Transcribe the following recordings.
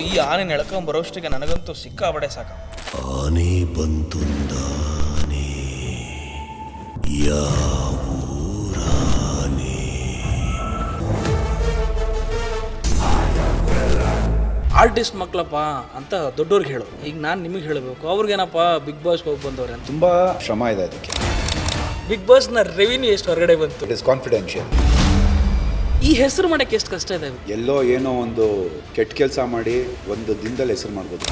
ಈ ಆನೆ ಎಳ್ಕೊಂಡ್ ಬರೋಷ್ಟಿಗೆ ನನಗಂತೂ ಸಿಕ್ಕಾಬಡೆ ಸಾಕ. ಆನೆ ಬಂತುಂದಾನೆ ಯಾವೂರಾನೆ. ಆರ್ಟಿಸ್ಟ್ ಮಕ್ಕಳಪ್ಪ ಅಂತ ದೊಡ್ಡವ್ರಿಗೆ ಹೇಳು. ಈಗ ನಾನು ನಿಮಗೆ ಹೇಳಬೇಕು, ಅವ್ರಿಗೇನಪ್ಪ ಬಿಗ್ ಬಾಸ್ಗೆ ಹೋಗಿ ಬಂದವ್ರೆ ಅಂತ. ತುಂಬ ಶ್ರಮ ಇದೆ ಅದಕ್ಕೆ. ಬಿಗ್ ಬಾಸ್ನ ರೆವಿನ್ಯೂ ಎಷ್ಟು ಹೊರಗಡೆ ಬಂತು? It is confidential. ಈ ಹೆಸರು ಮಾಡೋಕ್ಕೆ ಎಷ್ಟು ಕಷ್ಟ ಇದೆ? ಎಲ್ಲೋ ಏನೋ ಒಂದು ಕೆಟ್ಟ ಕೆಲಸ ಮಾಡಿ ಒಂದು ದಿನದಲ್ಲಿ ಹೆಸರು ಮಾಡ್ಬೋದು.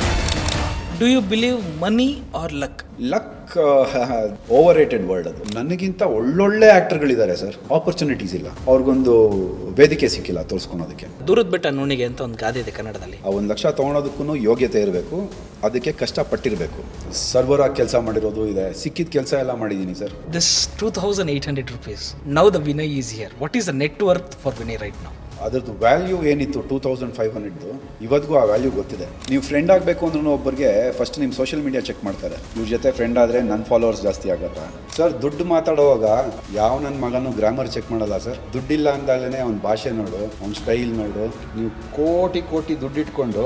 Do you believe money or luck? Luck overrated word ಅದು. ನನಗಿಂತ ಒಳ್ಳೊಳ್ಳೆ ಆ್ಯಕ್ಟರ್ಗಳಿದ್ದಾರೆ ಸರ್, ಆಪರ್ಚುನಿಟೀಸ್ ಇಲ್ಲ, ಅವ್ರಿಗೊಂದು ವೇದಿಕೆ ಸಿಕ್ಕಿಲ್ಲ ತೋರಿಸ್ಕೊಳೋದಕ್ಕೆ. ದೂರದ ಬೆಟ್ಟ ನುಣಿಗೆ ಅಂತ ಒಂದು ಗಾದೆ ಇದೆ ಕನ್ನಡದಲ್ಲಿ. ಆ 1 ಲಕ್ಷ ತೊಗೊಳೋದಕ್ಕೂ ಯೋಗ್ಯತೆ ಇರಬೇಕು, ಅದಕ್ಕೆ ಕಷ್ಟಪಟ್ಟಿರಬೇಕು. ಸರ್ವರಾಗಿ ಕೆಲಸ ಮಾಡಿರೋದು ಇದೆ, ಸಿಕ್ಕಿದ ಕೆಲಸ ಎಲ್ಲ ಮಾಡಿದ್ದೀನಿ sir. This 2800 rupees. Now the Vinay is here. What is the net worth for Vinay right now? ಅದ್ರದ್ದು ವ್ಯಾಲ್ಯೂ ಏನಿತ್ತು 2500, ಇವತ್ತಿಗೂ ಆ ವ್ಯಾಲ್ಯೂ ಗೊತ್ತಿದೆ. ನೀವು ಫ್ರೆಂಡ್ ಆಗಬೇಕು ಅಂದ್ರೂ ಒಬ್ಬರಿಗೆ ಫಸ್ಟ್ ನಿಮ್ಮ ಸೋಷಿಯಲ್ ಮೀಡಿಯಾ ಚೆಕ್ ಮಾಡ್ತಾರೆ. ಇವ್ರ ಜೊತೆ ಫ್ರೆಂಡ್ ಆದರೆ ನನ್ನ ಫಾಲೋವರ್ಸ್ ಜಾಸ್ತಿ ಆಗತ್ತಾ ಸರ್? ದುಡ್ಡು ಮಾತಾಡುವಾಗ ಯಾವ ನನ್ನ ಮಗನೂ ಗ್ರಾಮರ್ ಚೆಕ್ ಮಾಡಲ್ಲ ಸರ್. ದುಡ್ಡಿಲ್ಲ ಅಂದಾಗಲೇ ಅವ್ನ ಭಾಷೆ ನೋಡು, ಅವ್ನ ಸ್ಟೈಲ್ ನೋಡು. ನೀವು ಕೋಟಿ ದುಡ್ಡು ಇಟ್ಕೊಂಡು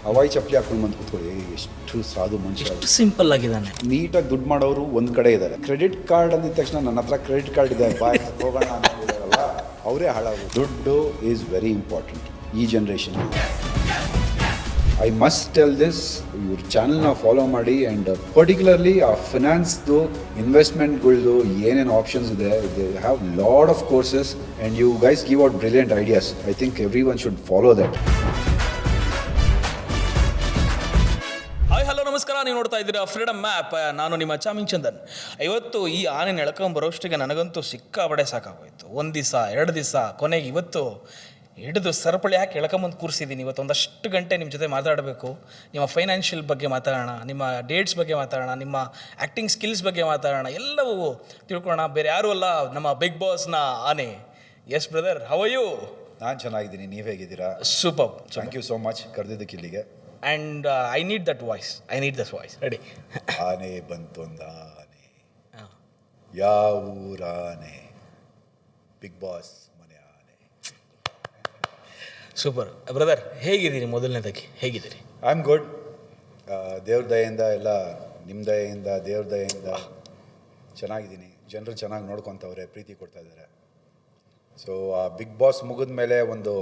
ಹವಾಯಿ ಚಪ್ಪಲಿ ಹಾಕೊಂಡು ಬಂದು ಕೂತ್ಕೊಳ್ಳಿ, ಎಷ್ಟು ಸಾಧು ಮನುಷ್ಯ. ಸಿಂಪಲ್ ಆಗಿದ್ದಾನೆ. ನೀಟಾಗಿ ದುಡ್ಡು ಮಾಡೋರು ಒಂದು ಕಡೆ ಇದ್ದಾರೆ. ಕ್ರೆಡಿಟ್ ಕಾರ್ಡ್ ಅಂದಿದ ತಕ್ಷಣ ನನ್ನ ಹತ್ರ ಕ್ರೆಡಿಟ್ ಕಾರ್ಡ್ ಇದೆ ಬಾಯ್ ಹೋಗೋಣ ಅಂತಿದ್ದಾರಲ್ಲ, ಅವರೇ ಹಾಳಾಗೋದು. ದುಡ್ಡು ಈಸ್ ವೆರಿ ಇಂಪಾರ್ಟೆಂಟ್ ಈ generation. I must tell this, ಇವ್ರ ಚಾನಲ್ನ ಫಾಲೋ ಮಾಡಿ. ಆ್ಯಂಡ್ ಪರ್ಟಿಕ್ಯುಲರ್ಲಿ ಆ ಫಿನಾನ್ಸ್ದು ಇನ್ವೆಸ್ಟ್ಮೆಂಟ್ಗಳ್ದು ಏನೇನು ಆಪ್ಷನ್ಸ್ ಇದೆ, they have lot of courses and you guys give out brilliant ideas. I think everyone should follow that. Hello ನಮಸ್ಕಾರ, ನೀವು ನೋಡ್ತಾ ಇದ್ದೀರಾ ಫ್ರೀಡಮ್ ಮ್ಯಾಪ್. ನಾನು ನಿಮ್ಮ ಚಾಮಿಂಗ್ ಚಂದನ್. ಇವತ್ತು ಈ ಆನೆ ಎಳ್ಕೊಂಬರೋಷ್ಟಿಗೆ ನನಗಂತೂ ಸಿಕ್ಕಾಬಡೆ ಸಾಕಾಗೋಯ್ತು. 1 ದಿವಸ 2 ದಿವಸ, ಕೊನೆಗೆ ಇವತ್ತು ಹಿಡಿದು ಸರಪಳಿ ಹಾಕಿ ಎಳ್ಕೊಂಬಂದು ಕೂರಿಸಿದ್ದೀನಿ. ಇವತ್ತು ಒಂದಷ್ಟು ಗಂಟೆ ನಿಮ್ಮ ಜೊತೆ ಮಾತಾಡಬೇಕು. ನಿಮ್ಮ ಫೈನಾನ್ಷಿಯಲ್ ಬಗ್ಗೆ ಮಾತಾಡೋಣ, ನಿಮ್ಮ ಡೇಟ್ಸ್ ಬಗ್ಗೆ ಮಾತಾಡೋಣ, ನಿಮ್ಮ ಆ್ಯಕ್ಟಿಂಗ್ ಸ್ಕಿಲ್ಸ್ ಬಗ್ಗೆ ಮಾತಾಡೋಣ, ಎಲ್ಲವೂ ತಿಳ್ಕೊಳ್ಳೋಣ. ಬೇರೆ ಯಾರೂ ಅಲ್ಲ, ನಮ್ಮ ಬಿಗ್ ಬಾಸ್ನ ಆನೆ. Yes brother, how are you? ನಾನು ಚೆನ್ನಾಗಿದ್ದೀನಿ, ನೀವು ಹೇಗಿದ್ದೀರಾ? Super, thank you so much ಕರೆದಿದ್ದಕ್ಕೆ ಇಲ್ಲಿಗೆ. And I need that voice. Ready? ಆನೆ ಬಂತೊಂದಾನೆ ಯಾವೂರಾನೆ, ಬಿಗ್ ಬಾಸ್ ಮನೆ ಆನೆ. ಸೂಪರ್ ಬ್ರದರ್, ಹೇಗಿದ್ದೀರಿ? ಮೊದಲನೇದಾಗಿ ಹೇಗಿದ್ದೀರಿ? I am good. ದೇವ್ರ ದಯೆಯಿಂದ, ಎಲ್ಲ ನಿಮ್ಮ ದಯೆಯಿಂದ, ದೇವ್ರ ದಯೆಯಿಂದ ಚೆನ್ನಾಗಿದ್ದೀನಿ. ಜನರು ಚೆನ್ನಾಗಿ ನೋಡ್ಕೊತವ್ರೆ, ಪ್ರೀತಿ ಕೊಡ್ತಾ ಇದ್ದಾರೆ. ಸೊ ಆ ಬಿಗ್ ಬಾಸ್ ಮುಗಿದ ಮೇಲೆ ಒಂದು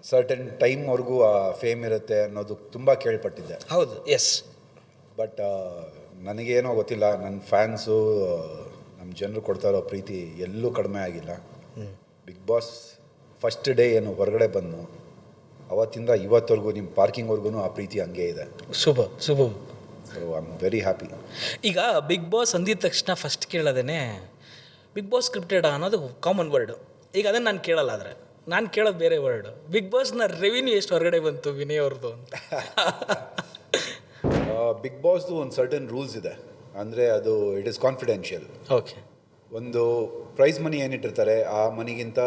ಸರ್ಟನ್ ಟೈಮ್ವರೆಗೂ ಆ ಫೇಮ್ ಇರುತ್ತೆ ಅನ್ನೋದು ತುಂಬ ಕೇಳ್ಪಟ್ಟಿದ್ದೆ. ಹೌದು, ಎಸ್. ಬಟ್ ನನಗೇನೋ ಗೊತ್ತಿಲ್ಲ, ನನ್ನ ಫ್ಯಾನ್ಸು, ನಮ್ಮ ಜನರು ಕೊಡ್ತಾ ಇರೋ ಪ್ರೀತಿ ಎಲ್ಲೂ ಕಡಿಮೆ ಆಗಿಲ್ಲ. ಬಿಗ್ ಬಾಸ್ ಫಸ್ಟ್ ಡೇ ಏನು ಹೊರಗಡೆ ಬಂದು ಅವತ್ತಿಂದ ಇವತ್ತವರೆಗೂ ನಿಮ್ಮ ಪಾರ್ಕಿಂಗ್ವರೆಗೂ ಆ ಪ್ರೀತಿ ಹಂಗೆ ಇದೆ. Super. So I am very happy. ಈಗ ಬಿಗ್ ಬಾಸ್ ಅಂದಿದ ತಕ್ಷಣ ಫಸ್ಟ್ ಕೇಳೋದೇನೆ ಬಿಗ್ ಬಾಸ್ ಸ್ಕ್ರಿಪ್ಟೆಡ್ ಅನ್ನೋದು ಕಾಮನ್ ವರ್ಡು. ಈಗ ಅದನ್ನು ನಾನು ಕೇಳಲ್ಲ, ಆದರೆ ನಾನು ಕೇಳೋದು ಬೇರೆ ವರ್ಡು. ಬಿಗ್ ಬಾಸ್ನ ರೆವಿನ್ಯೂ ಎಷ್ಟು ಹೊರಗಡೆ ಬಂತು ವಿನಯ್ ಅವ್ರದ್ದು ಅಂತ? ಬಿಗ್ ಬಾಸ್ದು ಒಂದು ಸರ್ಟನ್ ರೂಲ್ಸ್ ಇದೆ, ಅಂದರೆ ಅದು ಇಟ್ ಈಸ್ ಕಾನ್ಫಿಡೆನ್ಷಿಯಲ್. ಓಕೆ. ಒಂದು ಪ್ರೈಸ್ ಮನಿ ಏನಿಟ್ಟಿರ್ತಾರೆ ಆ ಮನಿಗಿಂತ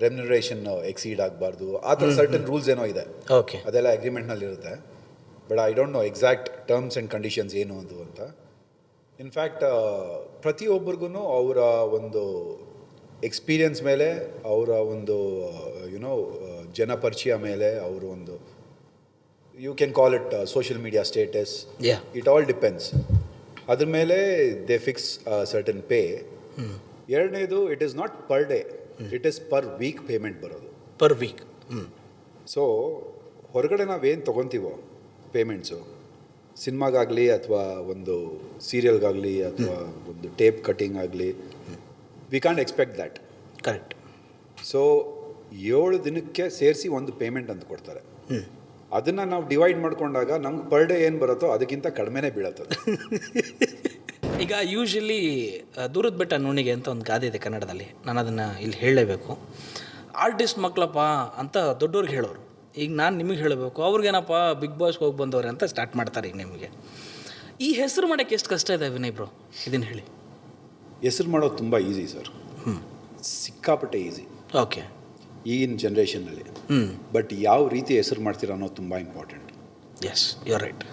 ರೆಮ್ಯುನರೇಷನ್ ಎಕ್ಸೀಡ್ ಆಗಬಾರ್ದು, ಆ ಥರ ಸರ್ಟನ್ ರೂಲ್ಸ್ ಏನೋ ಇದೆ. ಓಕೆ. ಅದೆಲ್ಲ ಅಗ್ರಿಮೆಂಟ್ನಲ್ಲಿ ಇರುತ್ತೆ. But I don't no exact terms and conditions ಏನು ಅದು ಅಂತ. ಇನ್ಫ್ಯಾಕ್ಟ್ ಪ್ರತಿಯೊಬ್ಬರಿಗೂ ಅವರ ಒಂದು ಎಕ್ಸ್ಪೀರಿಯನ್ಸ್ ಮೇಲೆ, ಅವರ ಒಂದು ಯುನೋ ಜನಪರಿಚಯ ಮೇಲೆ, ಅವರು ಒಂದು you can call it social media status, it all depends. ಅದ್ರ ಮೇಲೆ ದೇ ಫಿಕ್ಸ್ ಸರ್ಟನ್ ಪೇ. ಎರಡನೇದು, it is not per day, it is per week payment ಬರೋದು. Per week. ಸೊ ಹೊರಗಡೆ ನಾವೇನು ತೊಗೊತೀವೋ ಪೇಮೆಂಟ್ಸು, ಸಿನಿಮಾಗಾಗಲಿ ಅಥವಾ ಒಂದು ಸೀರಿಯಲ್ಗಾಗಲಿ ಅಥವಾ ಒಂದು ಟೇಪ್ ಕಟ್ಟಿಂಗ್ ಆಗಲಿ, we can expect that. Correct. So 7 ದಿನಕ್ಕೆ ಸೇರಿಸಿ ಒಂದು ಪೇಮೆಂಟ್ ಅಂತ ಕೊಡ್ತಾರೆ. ಅದನ್ನು ನಾವು ಡಿವೈಡ್ ಮಾಡ್ಕೊಂಡಾಗ ನಮ್ಗೆ ಪರ್ ಡೇ ಏನು ಬರುತ್ತೋ ಅದಕ್ಕಿಂತ ಕಡಿಮೆನೇ ಬೀಳತ್ತದು. ಈಗ ಯೂಶ್ವಲಿ ದೂರದ ಬೆಟ್ಟ ನುಣಿಗೆ ಅಂತ ಒಂದು ಗಾದೆ ಇದೆ ಕನ್ನಡದಲ್ಲಿ. ನಾನು ಅದನ್ನು ಇಲ್ಲಿ ಹೇಳಲೇಬೇಕು. ಆರ್ಟಿಸ್ಟ್ ಮಕ್ಕಳಪ್ಪ ಅಂತ ದೊಡ್ಡವ್ರಿಗೆ ಹೇಳೋರು. ಈಗ ನಾನು ನಿಮಗೆ ಹೇಳಬೇಕು, ಅವ್ರಿಗೇನಪ್ಪ ಬಿಗ್ ಬಾಸ್ಗೆ ಹೋಗಿ ಬಂದವ್ರೆ ಅಂತ ಸ್ಟಾರ್ಟ್ ಮಾಡ್ತಾರೆ. ಈಗ ನಿಮಗೆ ಈ ಹೆಸರು ಮಾಡೋಕ್ಕೆ ಎಷ್ಟು ಕಷ್ಟ ಇದೆ ವಿನಯ್ ಬ್ರೋ? ಇದನ್ನು ಹೇಳಿ. ಹೆಸರು ಮಾಡೋದು ತುಂಬ ಈಸಿ ಸರ್, ಸಿಕ್ಕಾಪಟ್ಟೆ ಈಸಿ. ಓಕೆ. ಈಗಿನ ಜನ್ರೇಷನ್ನಲ್ಲಿ. ಬಟ್ ಯಾವ ರೀತಿ ಹೆಸರು ಮಾಡ್ತೀರಾ ಅನ್ನೋದು ತುಂಬ important. Yes, you are right.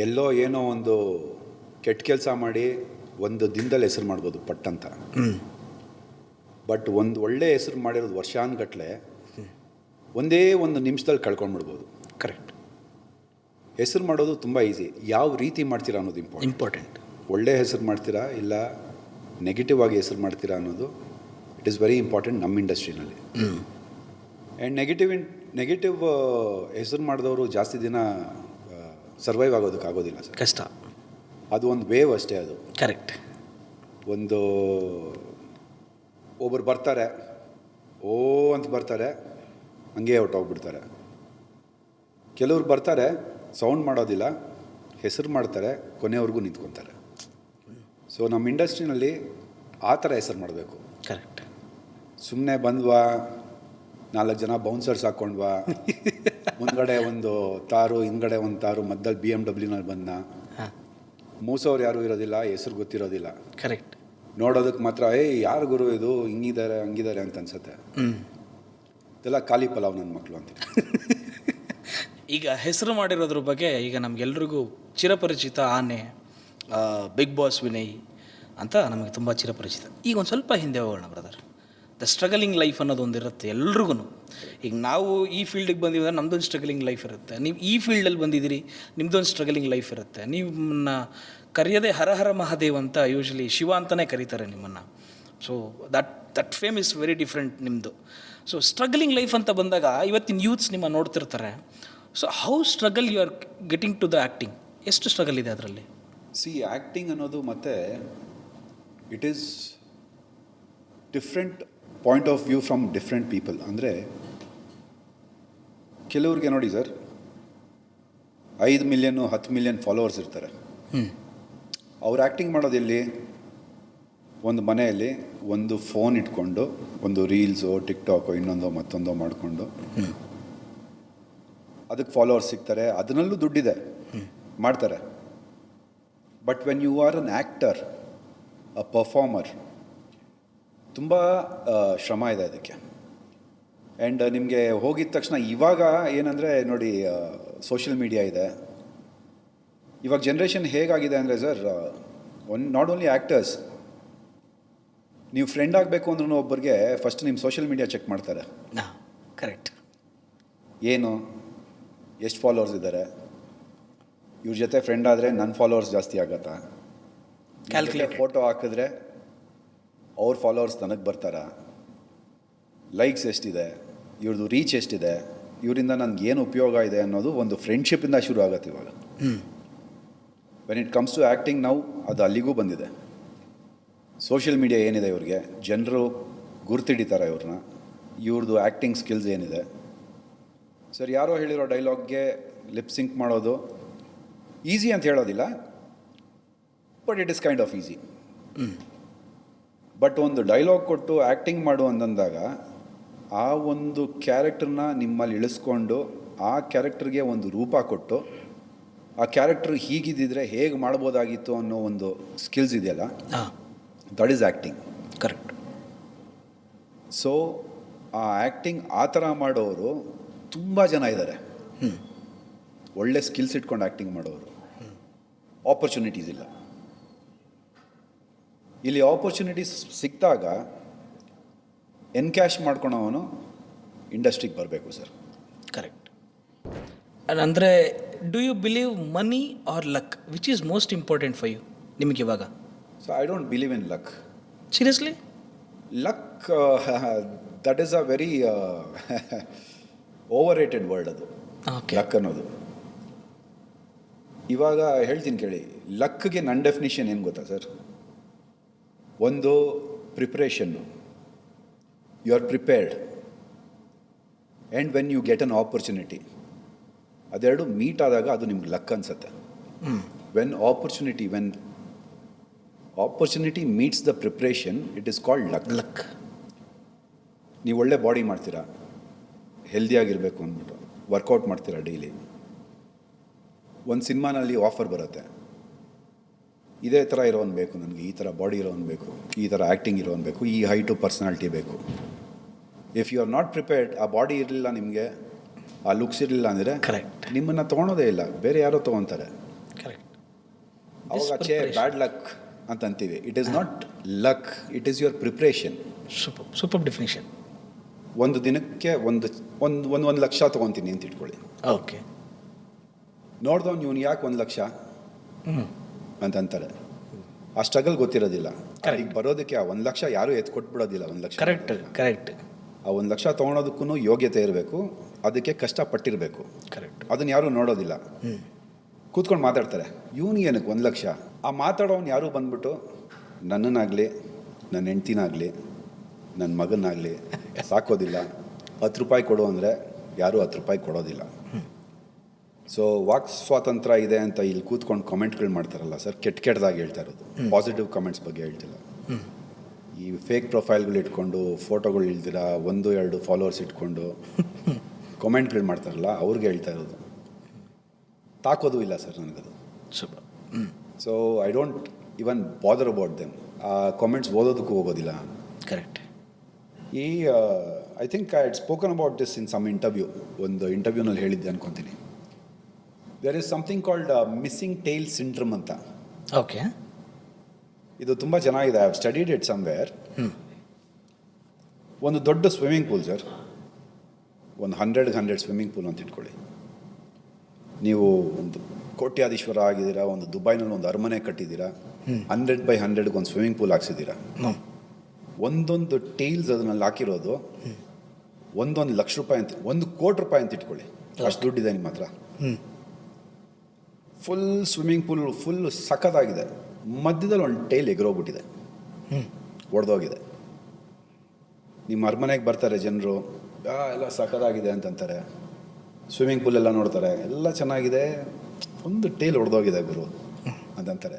ಎಲ್ಲೋ ಏನೋ ಒಂದು ಕೆಟ್ಟ ಕೆಲಸ ಮಾಡಿ ಒಂದು ದಿನದಲ್ಲಿ ಹೆಸರು ಮಾಡ್ಬೋದು ಪಟ್ಟಂತ. ಬಟ್ ಒಂದು ಒಳ್ಳೆ ಹೆಸರು ಮಾಡಿರೋದು ವರ್ಷಾನುಗಟ್ಲೆ ಒಂದೇ ಒಂದು ನಿಮಿಷದಲ್ಲಿ ಕಳ್ಕೊಂಡ್ಬಿಡ್ಬೋದು. ಕರೆಕ್ಟ್. ಹೆಸರು ಮಾಡೋದು ತುಂಬ ಈಸಿ, ಯಾವ ರೀತಿ ಮಾಡ್ತೀರಾ ಅನ್ನೋದು ಇಂಪಾರ್ಟೆಂಟ್. ಒಳ್ಳೆ ಹೆಸರು ಮಾಡ್ತೀರಾ ಇಲ್ಲ ನೆಗೆಟಿವ್ ಆಗಿ ಹೆಸರು ಮಾಡ್ತೀರಾ ಅನ್ನೋದು ಇಟ್ ಈಸ್ ವೆರಿ ಇಂಪಾರ್ಟೆಂಟ್ ನಮ್ಮ ಇಂಡಸ್ಟ್ರಿನಲ್ಲಿ. ಆ್ಯಂಡ್ ನೆಗೆಟಿವ್ ಹೆಸರು ಮಾಡಿದವರು ಜಾಸ್ತಿ ದಿನ ಸರ್ವೈವ್ ಆಗೋದಕ್ಕಾಗೋದಿಲ್ಲ ಸರ್. ಕಷ್ಟ. ಅದು ಒಂದು ವೇವ್ ಅಷ್ಟೇ. ಅದು ಕರೆಕ್ಟ್. ಒಂದು ಒಬ್ಬರು ಬರ್ತಾರೆ, ಓ ಅಂತ ಬರ್ತಾರೆ, ಹಂಗೆ ಹೊರ್ಟೋಗ್ಬಿಡ್ತಾರೆ. ಕೆಲವ್ರು ಬರ್ತಾರೆ, ಸೌಂಡ್ ಮಾಡೋದಿಲ್ಲ, ಹೆಸರು ಮಾಡ್ತಾರೆ, ಕೊನೆಯವ್ರಿಗೂ ನಿಂತ್ಕೊತಾರೆ. ಸೊ ನಮ್ಮ ಇಂಡಸ್ಟ್ರಿನಲ್ಲಿ ಆ ಥರ ಹೆಸರು ಮಾಡಬೇಕು. ಕರೆಕ್ಟ್. ಸುಮ್ಮನೆ ಬಂದ್ವಾ, 4 ಜನ ಬೌನ್ಸರ್ಸ್ ಹಾಕ್ಕೊಂಡ್ವಾ, ಮುಂದ್ಗಡೆ ಒಂದು ತಾರು, ಹಿಂದ್ಗಡೆ ಒಂದು ತಾರು, ಮಧ್ಯದಲ್ಲಿ BMW ಬಂದ, ಮೂಸೋರು ಯಾರೂ ಇರೋದಿಲ್ಲ, ಹೆಸರು ಗೊತ್ತಿರೋದಿಲ್ಲ. ಕರೆಕ್ಟ್. ನೋಡೋದಕ್ಕೆ ಮಾತ್ರ ಯಾರು ಗುರು ಇದು ಹಿಂಗಿದ್ದಾರೆ ಹಂಗಿದ್ದಾರೆ ಅಂತ ಅನ್ಸುತ್ತೆ. ಇದೆಲ್ಲ ಖಾಲಿ ಪಲಾವ್ ನನ್ನ ಮಕ್ಕಳು ಅಂತೀನಿ. ಈಗ ಹೆಸರು ಮಾಡಿರೋದ್ರ ಬಗ್ಗೆ ಈಗ ನಮಗೆಲ್ರಿಗೂ ಚಿರಪರಿಚಿತ ಆನೆ, ಬಿಗ್ ಬಾಸ್ ವಿನಯ್ ಅಂತ ನಮಗೆ ತುಂಬ ಚಿರಪರಿಚಿತ. ಈಗ ಒಂದು ಸ್ವಲ್ಪ ಹಿಂದೆ ಹೋಗೋಣ ಬ್ರದರ್. ದ ಸ್ಟ್ರಗಲಿಂಗ್ ಲೈಫ್ ಅನ್ನೋದು ಒಂದಿರುತ್ತೆ ಎಲ್ರಿಗೂ. ಈಗ ನಾವು ಈ ಫೀಲ್ಡಿಗೆ ಬಂದಿದ್ರೆ ನಮ್ಮದೊಂದು ಸ್ಟ್ರಗಲಿಂಗ್ ಲೈಫ್ ಇರುತ್ತೆ, ನೀವು ಈ ಫೀಲ್ಡಲ್ಲಿ ಬಂದಿದ್ದೀರಿ ನಿಮ್ಮದೊಂದು ಸ್ಟ್ರಗಲಿಂಗ್ ಲೈಫ್ ಇರುತ್ತೆ. ನಿಮ್ಮನ್ನು ಕರೆಯೋದೇ ಹರ ಹರ ಮಹಾದೇವ್ ಅಂತ ಯೂಶ್ವಲಿ ಶಿವ ಅಂತಲೇ ಕರೀತಾರೆ ನಿಮ್ಮನ್ನು. So that fame is very different ನಿಮ್ಮದು. ಸೊ ಸ್ಟ್ರಗಲಿಂಗ್ ಲೈಫ್ ಅಂತ ಬಂದಾಗ ಇವತ್ತಿನ ಯೂತ್ಸ್ ನಿಮ್ಮ ನೋಡ್ತಿರ್ತಾರೆ. So how struggle you are getting to the acting? ಎಷ್ಟು ಸ್ಟ್ರಗಲ್ ಇದೆ ಅದರಲ್ಲಿ? ಆ್ಯಕ್ಟಿಂಗ್ ಅನ್ನೋದು ಮತ್ತು it is different point of view from different people. ಅಂದರೆ ಕೆಲವ್ರಿಗೆ ನೋಡಿ ಸರ್, 5 ಮಿಲಿಯನ್ 10 ಮಿಲಿಯನ್ ಫಾಲೋವರ್ಸ್ ಇರ್ತಾರೆ. ಅವ್ರು ಆ್ಯಕ್ಟಿಂಗ್ ಮಾಡೋದೆಲ್ಲಿ? ಒಂದು ಮನೆಯಲ್ಲಿ ಒಂದು ಫೋನ್ ಇಟ್ಕೊಂಡು ಒಂದು ರೀಲ್ಸು, ಟಿಕ್ಟಾಕೋ, ಇನ್ನೊಂದೋ ಮತ್ತೊಂದೋ ಮಾಡಿಕೊಂಡು ಅದಕ್ಕೆ ಫಾಲೋವರ್ಸ್ ಸಿಗ್ತಾರೆ, ಅದನ್ನಲ್ಲೂ ದುಡ್ಡಿದೆ, ಮಾಡ್ತಾರೆ. But when you are an actor, a performer, ತುಂಬ ಶ್ರಮ ಇದೆ ಅದಕ್ಕೆ. ಆ್ಯಂಡ್ ನಿಮಗೆ ಹೋಗಿದ ತಕ್ಷಣ ಇವಾಗ ಏನಂದರೆ ನೋಡಿ, ಸೋಷಿಯಲ್ ಮೀಡಿಯಾ ಇದೆ. ಇವಾಗ ಜನ್ರೇಷನ್ ಹೇಗಾಗಿದೆ ಅಂದರೆ ಸರ್, ನಾಟ್ ಓನ್ಲಿ ಆ್ಯಕ್ಟರ್ಸ್, ನೀವು ಫ್ರೆಂಡ್ ಆಗಬೇಕು ಅಂದ್ರೂ ಒಬ್ಬರಿಗೆ ಫಸ್ಟ್ ನಿಮ್ಮ ಸೋಷಿಯಲ್ ಮೀಡಿಯಾ ಚೆಕ್ ಮಾಡ್ತಾರೆ. ಕರೆಕ್ಟ್. ಏನು, ಎಷ್ಟು ಫಾಲೋವರ್ಸ್ ಇದ್ದಾರೆ, ಇವ್ರ ಜೊತೆ ಫ್ರೆಂಡ್ ಆದರೆ ನನ್ನ ಫಾಲೋವರ್ಸ್ ಜಾಸ್ತಿ ಆಗತ್ತಾ, ಕ್ಯಾಲ್ಕುಲೇಟ್ ಫೋಟೋ ಹಾಕಿದ್ರೆ ಅವ್ರ ಫಾಲೋವರ್ಸ್ ನನಗೆ ಬರ್ತಾರಾ, ಲೈಕ್ಸ್ ಎಷ್ಟಿದೆ, ಇವ್ರದ್ದು ರೀಚ್ ಎಷ್ಟಿದೆ, ಇವರಿಂದ ನನಗೆ ಏನು ಉಪಯೋಗ ಇದೆ ಅನ್ನೋದು ಒಂದು ಫ್ರೆಂಡ್ಶಿಪ್ಪಿಂದ ಶುರು ಆಗುತ್ತೆ ಇವಾಗ. When it comes to acting ನಾವು ಅದು ಅಲ್ಲಿಗೂ ಬಂದಿದೆ. ಸೋಷಿಯಲ್ ಮೀಡಿಯಾ ಏನಿದೆ ಇವ್ರಿಗೆ, ಜನರು ಗುರ್ತಿಡಿತಾರೆ ಇವ್ರನ್ನ, ಇವ್ರದ್ದು ಆ್ಯಕ್ಟಿಂಗ್ ಸ್ಕಿಲ್ಸ್ ಏನಿದೆ. ಸರ್, ಯಾರೋ ಹೇಳಿರೋ ಡೈಲಾಗ್ಗೆ ಲಿಪ್ ಸಿಂಕ್ ಮಾಡೋದು ಈಸಿ ಅಂತ ಹೇಳೋದಿಲ್ಲ, but it is kind of easy. But ಒಂದು ಡೈಲಾಗ್ ಕೊಟ್ಟು ಆ್ಯಕ್ಟಿಂಗ್ ಮಾಡು ಅಂದಾಗ ಆ ಒಂದು ಕ್ಯಾರೆಕ್ಟರ್ನ ನಿಮ್ಮಲ್ಲಿ ಇಳಿಸ್ಕೊಂಡು ಆ ಕ್ಯಾರೆಕ್ಟರ್ಗೆ ಒಂದು ರೂಪ ಕೊಟ್ಟು ಆ ಕ್ಯಾರೆಕ್ಟರ್ ಹೀಗಿದ್ದಿದ್ರೆ ಹೇಗೆ ಮಾಡ್ಬೋದಾಗಿತ್ತು ಅನ್ನೋ ಒಂದು ಸ್ಕಿಲ್ಸ್ ಇದೆಯಲ್ಲ, that is acting. Correct. So ಆ ಆ್ಯಕ್ಟಿಂಗ್ ಆ ಥರ ಮಾಡೋರು ತುಂಬ ಜನ ಇದ್ದಾರೆ, ಒಳ್ಳೆ ಸ್ಕಿಲ್ಸ್ ಇಟ್ಕೊಂಡು ಆ್ಯಕ್ಟಿಂಗ್ ಮಾಡೋರು. ಆಪರ್ಚುನಿಟೀಸ್ ಇಲ್ಲ. ಇಲ್ಲಿ ಆಪರ್ಚುನಿಟೀಸ್ ಸಿಕ್ಕಿದಾಗ ಎನ್ಕ್ಯಾಶ್ ಮಾಡ್ಕೊಳೋವನು ಇಂಡಸ್ಟ್ರಿಗೆ ಬರಬೇಕು ಸರ್. ಕರೆಕ್ಟ್. ಅಂದರೆ do you believe money or luck, which is most important for you ನಿಮಗೆ ಇವಾಗ? So I don't believe in luck. Seriously? Luck that is a very overrated word ಅದು. Luck ಅನ್ನೋದು ಇವಾಗ ಹೇಳ್ತೀನಿ ಕೇಳಿ. ಲಕ್ಗೆ ನನ್ನ ಡೆಫಿನಿಷನ್ ಏನು ಗೊತ್ತಾ ಸರ್? ಒಂದು preparation, you are prepared, and when you get an opportunity, ಅದೆರಡು ಮೀಟ್ ಆದಾಗ ಅದು ನಿಮ್ಗೆ ಲಕ್ ಅನ್ಸುತ್ತೆ. When opportunity meets the preparation, it is called luck. ನೀವು ಒಳ್ಳೆ ಬಾಡಿ ಮಾಡ್ತೀರಾ, ಹೆಲ್ದಿಯಾಗಿರಬೇಕು ಅಂದ್ಬಿಟ್ಟು ವರ್ಕೌಟ್ ಮಾಡ್ತೀರಾ ಡೈಲಿ, ಒಂದು ಸಿನಿಮಾನಲ್ಲಿ ಆಫರ್ ಬರುತ್ತೆ, ಇದೇ ಥರ ಇರೋನು ಬೇಕು ನನಗೆ, ಈ ಥರ ಬಾಡಿ ಇರೋನು ಬೇಕು, ಈ ಥರ ಆ್ಯಕ್ಟಿಂಗ್ ಇರೋನು ಬೇಕು, ಈ ಹೈಟು ಪರ್ಸ್ನಾಲಿಟಿ ಬೇಕು. If you are not prepared, ಆ ಬಾಡಿ ಇರಲಿಲ್ಲ ನಿಮಗೆ, ಆ ಲುಕ್ಸ್ ಇರಲಿಲ್ಲ ಅಂದರೆ ಕರೆಕ್ಟ್, ನಿಮ್ಮನ್ನು ತೊಗೊಳೋದೇ ಇಲ್ಲ, ಬೇರೆ ಯಾರೋ ತೊಗೊತಾರೆ. ಕರೆಕ್ಟ್. ಅವಾಗ ಬ್ಯಾಡ್ ಲಕ್ ಅಂತ ಅಂತೀವಿ. It is not luck, it is your preparation. Super definition. ಒಂದು ದಿನಕ್ಕೆ ಒಂದು ಲಕ್ಷ ತೊಗೊತೀನಿ ಅಂತ ಇಟ್ಕೊಳ್ಳಿ. ಓಕೆ. ನೋಡ್ದವ್ನು ಇವನು ಯಾಕೆ 1 ಲಕ್ಷ ಅಂತಂತಾರೆ. ಆ ಸ್ಟ್ರಗಲ್ ಗೊತ್ತಿರೋದಿಲ್ಲ. ಈಗ ಬರೋದಕ್ಕೆ ಆ 1 ಲಕ್ಷ ಯಾರೂ ಕೊಟ್ಬಿಡೋದಿಲ್ಲ. 1 ಲಕ್ಷ ಕರೆಕ್ಟ್. ಆ 1 ಲಕ್ಷ ತೊಗೊಳೋದಕ್ಕೂ ಯೋಗ್ಯತೆ ಇರಬೇಕು, ಅದಕ್ಕೆ ಕಷ್ಟಪಟ್ಟಿರಬೇಕು. ಕರೆಕ್ಟ್. ಅದನ್ನು ಯಾರೂ ನೋಡೋದಿಲ್ಲ. ಕೂತ್ಕೊಂಡು ಮಾತಾಡ್ತಾರೆ, ಇವನಿಗೆ ಏನಕ್ಕೆ 1 ಲಕ್ಷ. ಆ ಮಾತಾಡೋನು ಯಾರೂ ಬಂದ್ಬಿಟ್ಟು ನನ್ನನ್ನಾಗಲಿ, ನನ್ನ ಹೆಂಡ್ತಿನಾಗಲಿ, ನನ್ನ ಮಗನಾಗಲಿ ಸಾಕೋದಿಲ್ಲ. 10 ರೂಪಾಯಿ ಕೊಡು ಅಂದರೆ ಯಾರೂ 10 ರೂಪಾಯಿ ಕೊಡೋದಿಲ್ಲ. ಸೊ ವಾಕ್ ಸ್ವಾತಂತ್ರ್ಯ ಇದೆ ಅಂತ ಇಲ್ಲಿ ಕೂತ್ಕೊಂಡು ಕಮೆಂಟ್ಗಳು ಮಾಡ್ತಾರಲ್ಲ ಸರ್, ಕೆಟ್ಟದಾಗಿ ಹೇಳ್ತಾ ಇರೋದು. ಪಾಸಿಟಿವ್ ಕಮೆಂಟ್ಸ್ ಬಗ್ಗೆ ಹೇಳ್ತಿಲ್ಲ. ಈ ಫೇಕ್ ಪ್ರೊಫೈಲ್ಗಳು ಇಟ್ಕೊಂಡು ಫೋಟೋಗಳು ಇಲ್ದಿರ 1-2 ಫಾಲೋವರ್ಸ್ ಇಟ್ಕೊಂಡು ಕಮೆಂಟ್ಗಳು ಮಾಡ್ತಾರಲ್ಲ, ಅವ್ರಿಗೆ ಹೇಳ್ತಾ ಇರೋದು. ತಾಕೋದು ಇಲ್ಲ ಸರ್ ನನಗದು. So I don't even bother about them. ಆ ಕಾಮೆಂಟ್ಸ್ ಓದೋದಕ್ಕೂ ಹೋಗೋದಿಲ್ಲ. ಕರೆಕ್ಟ್. ಈ I think I had spoken about this in some interview. ಒಂದು ಇಂಟರ್ವ್ಯೂನಲ್ಲಿ ಹೇಳಿದ್ದೆ ಅನ್ಕೊತೀನಿ. There is something called missing tail syndrome ಅಂತ. ಓಕೆ. ಇದು ತುಂಬ ಚೆನ್ನಾಗಿದೆ. I have studied it somewhere. ಒಂದು ದೊಡ್ಡ ಸ್ವಿಮ್ಮಿಂಗ್ ಪೂಲ್ ಸರ್, ಒಂದು 100 ಸ್ವಿಮ್ಮಿಂಗ್ ಪೂಲ್ ಅಂತ ಇಟ್ಕೊಳ್ಳಿ. ನೀವು ಒಂದು ಕೋಟ್ಯಾಧೀಶ್ವರ ಆಗಿದ್ದೀರಾ, ಒಂದು ದುಬೈನಲ್ಲಿ ಒಂದು ಅರಮನೆ ಕಟ್ಟಿದ್ದೀರಾ, 100x100 ಒಂದು ಸ್ವಿಮ್ಮಿಂಗ್ ಪೂಲ್ ಹಾಕ್ಸಿದ್ದೀರಾ. ಒಂದೊಂದು ಟೈಲ್ಸ್ ಅದನ್ನಲ್ಲಿ ಹಾಕಿರೋದು 1 ಲಕ್ಷ ರೂಪಾಯಿ ಅಂತ, 1 ಕೋಟಿ ರೂಪಾಯಿ ಅಂತ ಇಟ್ಕೊಳ್ಳಿ. ಅಷ್ಟು ದುಡ್ಡಿದೆ ನಿಮ್ಮ ಹತ್ರ. ಫುಲ್ ಸ್ವಿಮ್ಮಿಂಗ್ ಪೂಲ್ ಫುಲ್ ಸಖತ್ತಾಗಿದೆ. ಮಧ್ಯದಲ್ಲಿ ಒಂದು ಟೈಲ್ ಎಗರೋಗ್ಬಿಟ್ಟಿದೆ, ಒಡೆದೋಗಿದೆ. ನಿಮ್ಮ ಅರಮನೆಗೆ ಬರ್ತಾರೆ ಜನರು, ಎಲ್ಲ ಸಖತ್ತಾಗಿದೆ ಅಂತಂತಾರೆ. ಸ್ವಿಮ್ಮಿಂಗ್ ಪೂಲ್ ಎಲ್ಲ ನೋಡ್ತಾರೆ, ಎಲ್ಲ ಚೆನ್ನಾಗಿದೆ, ಒಂದು ಟೈಲ್ ಹೊಡೆದೋಗಿದೆ ಗುರು ಅಂತಂತಾರೆ.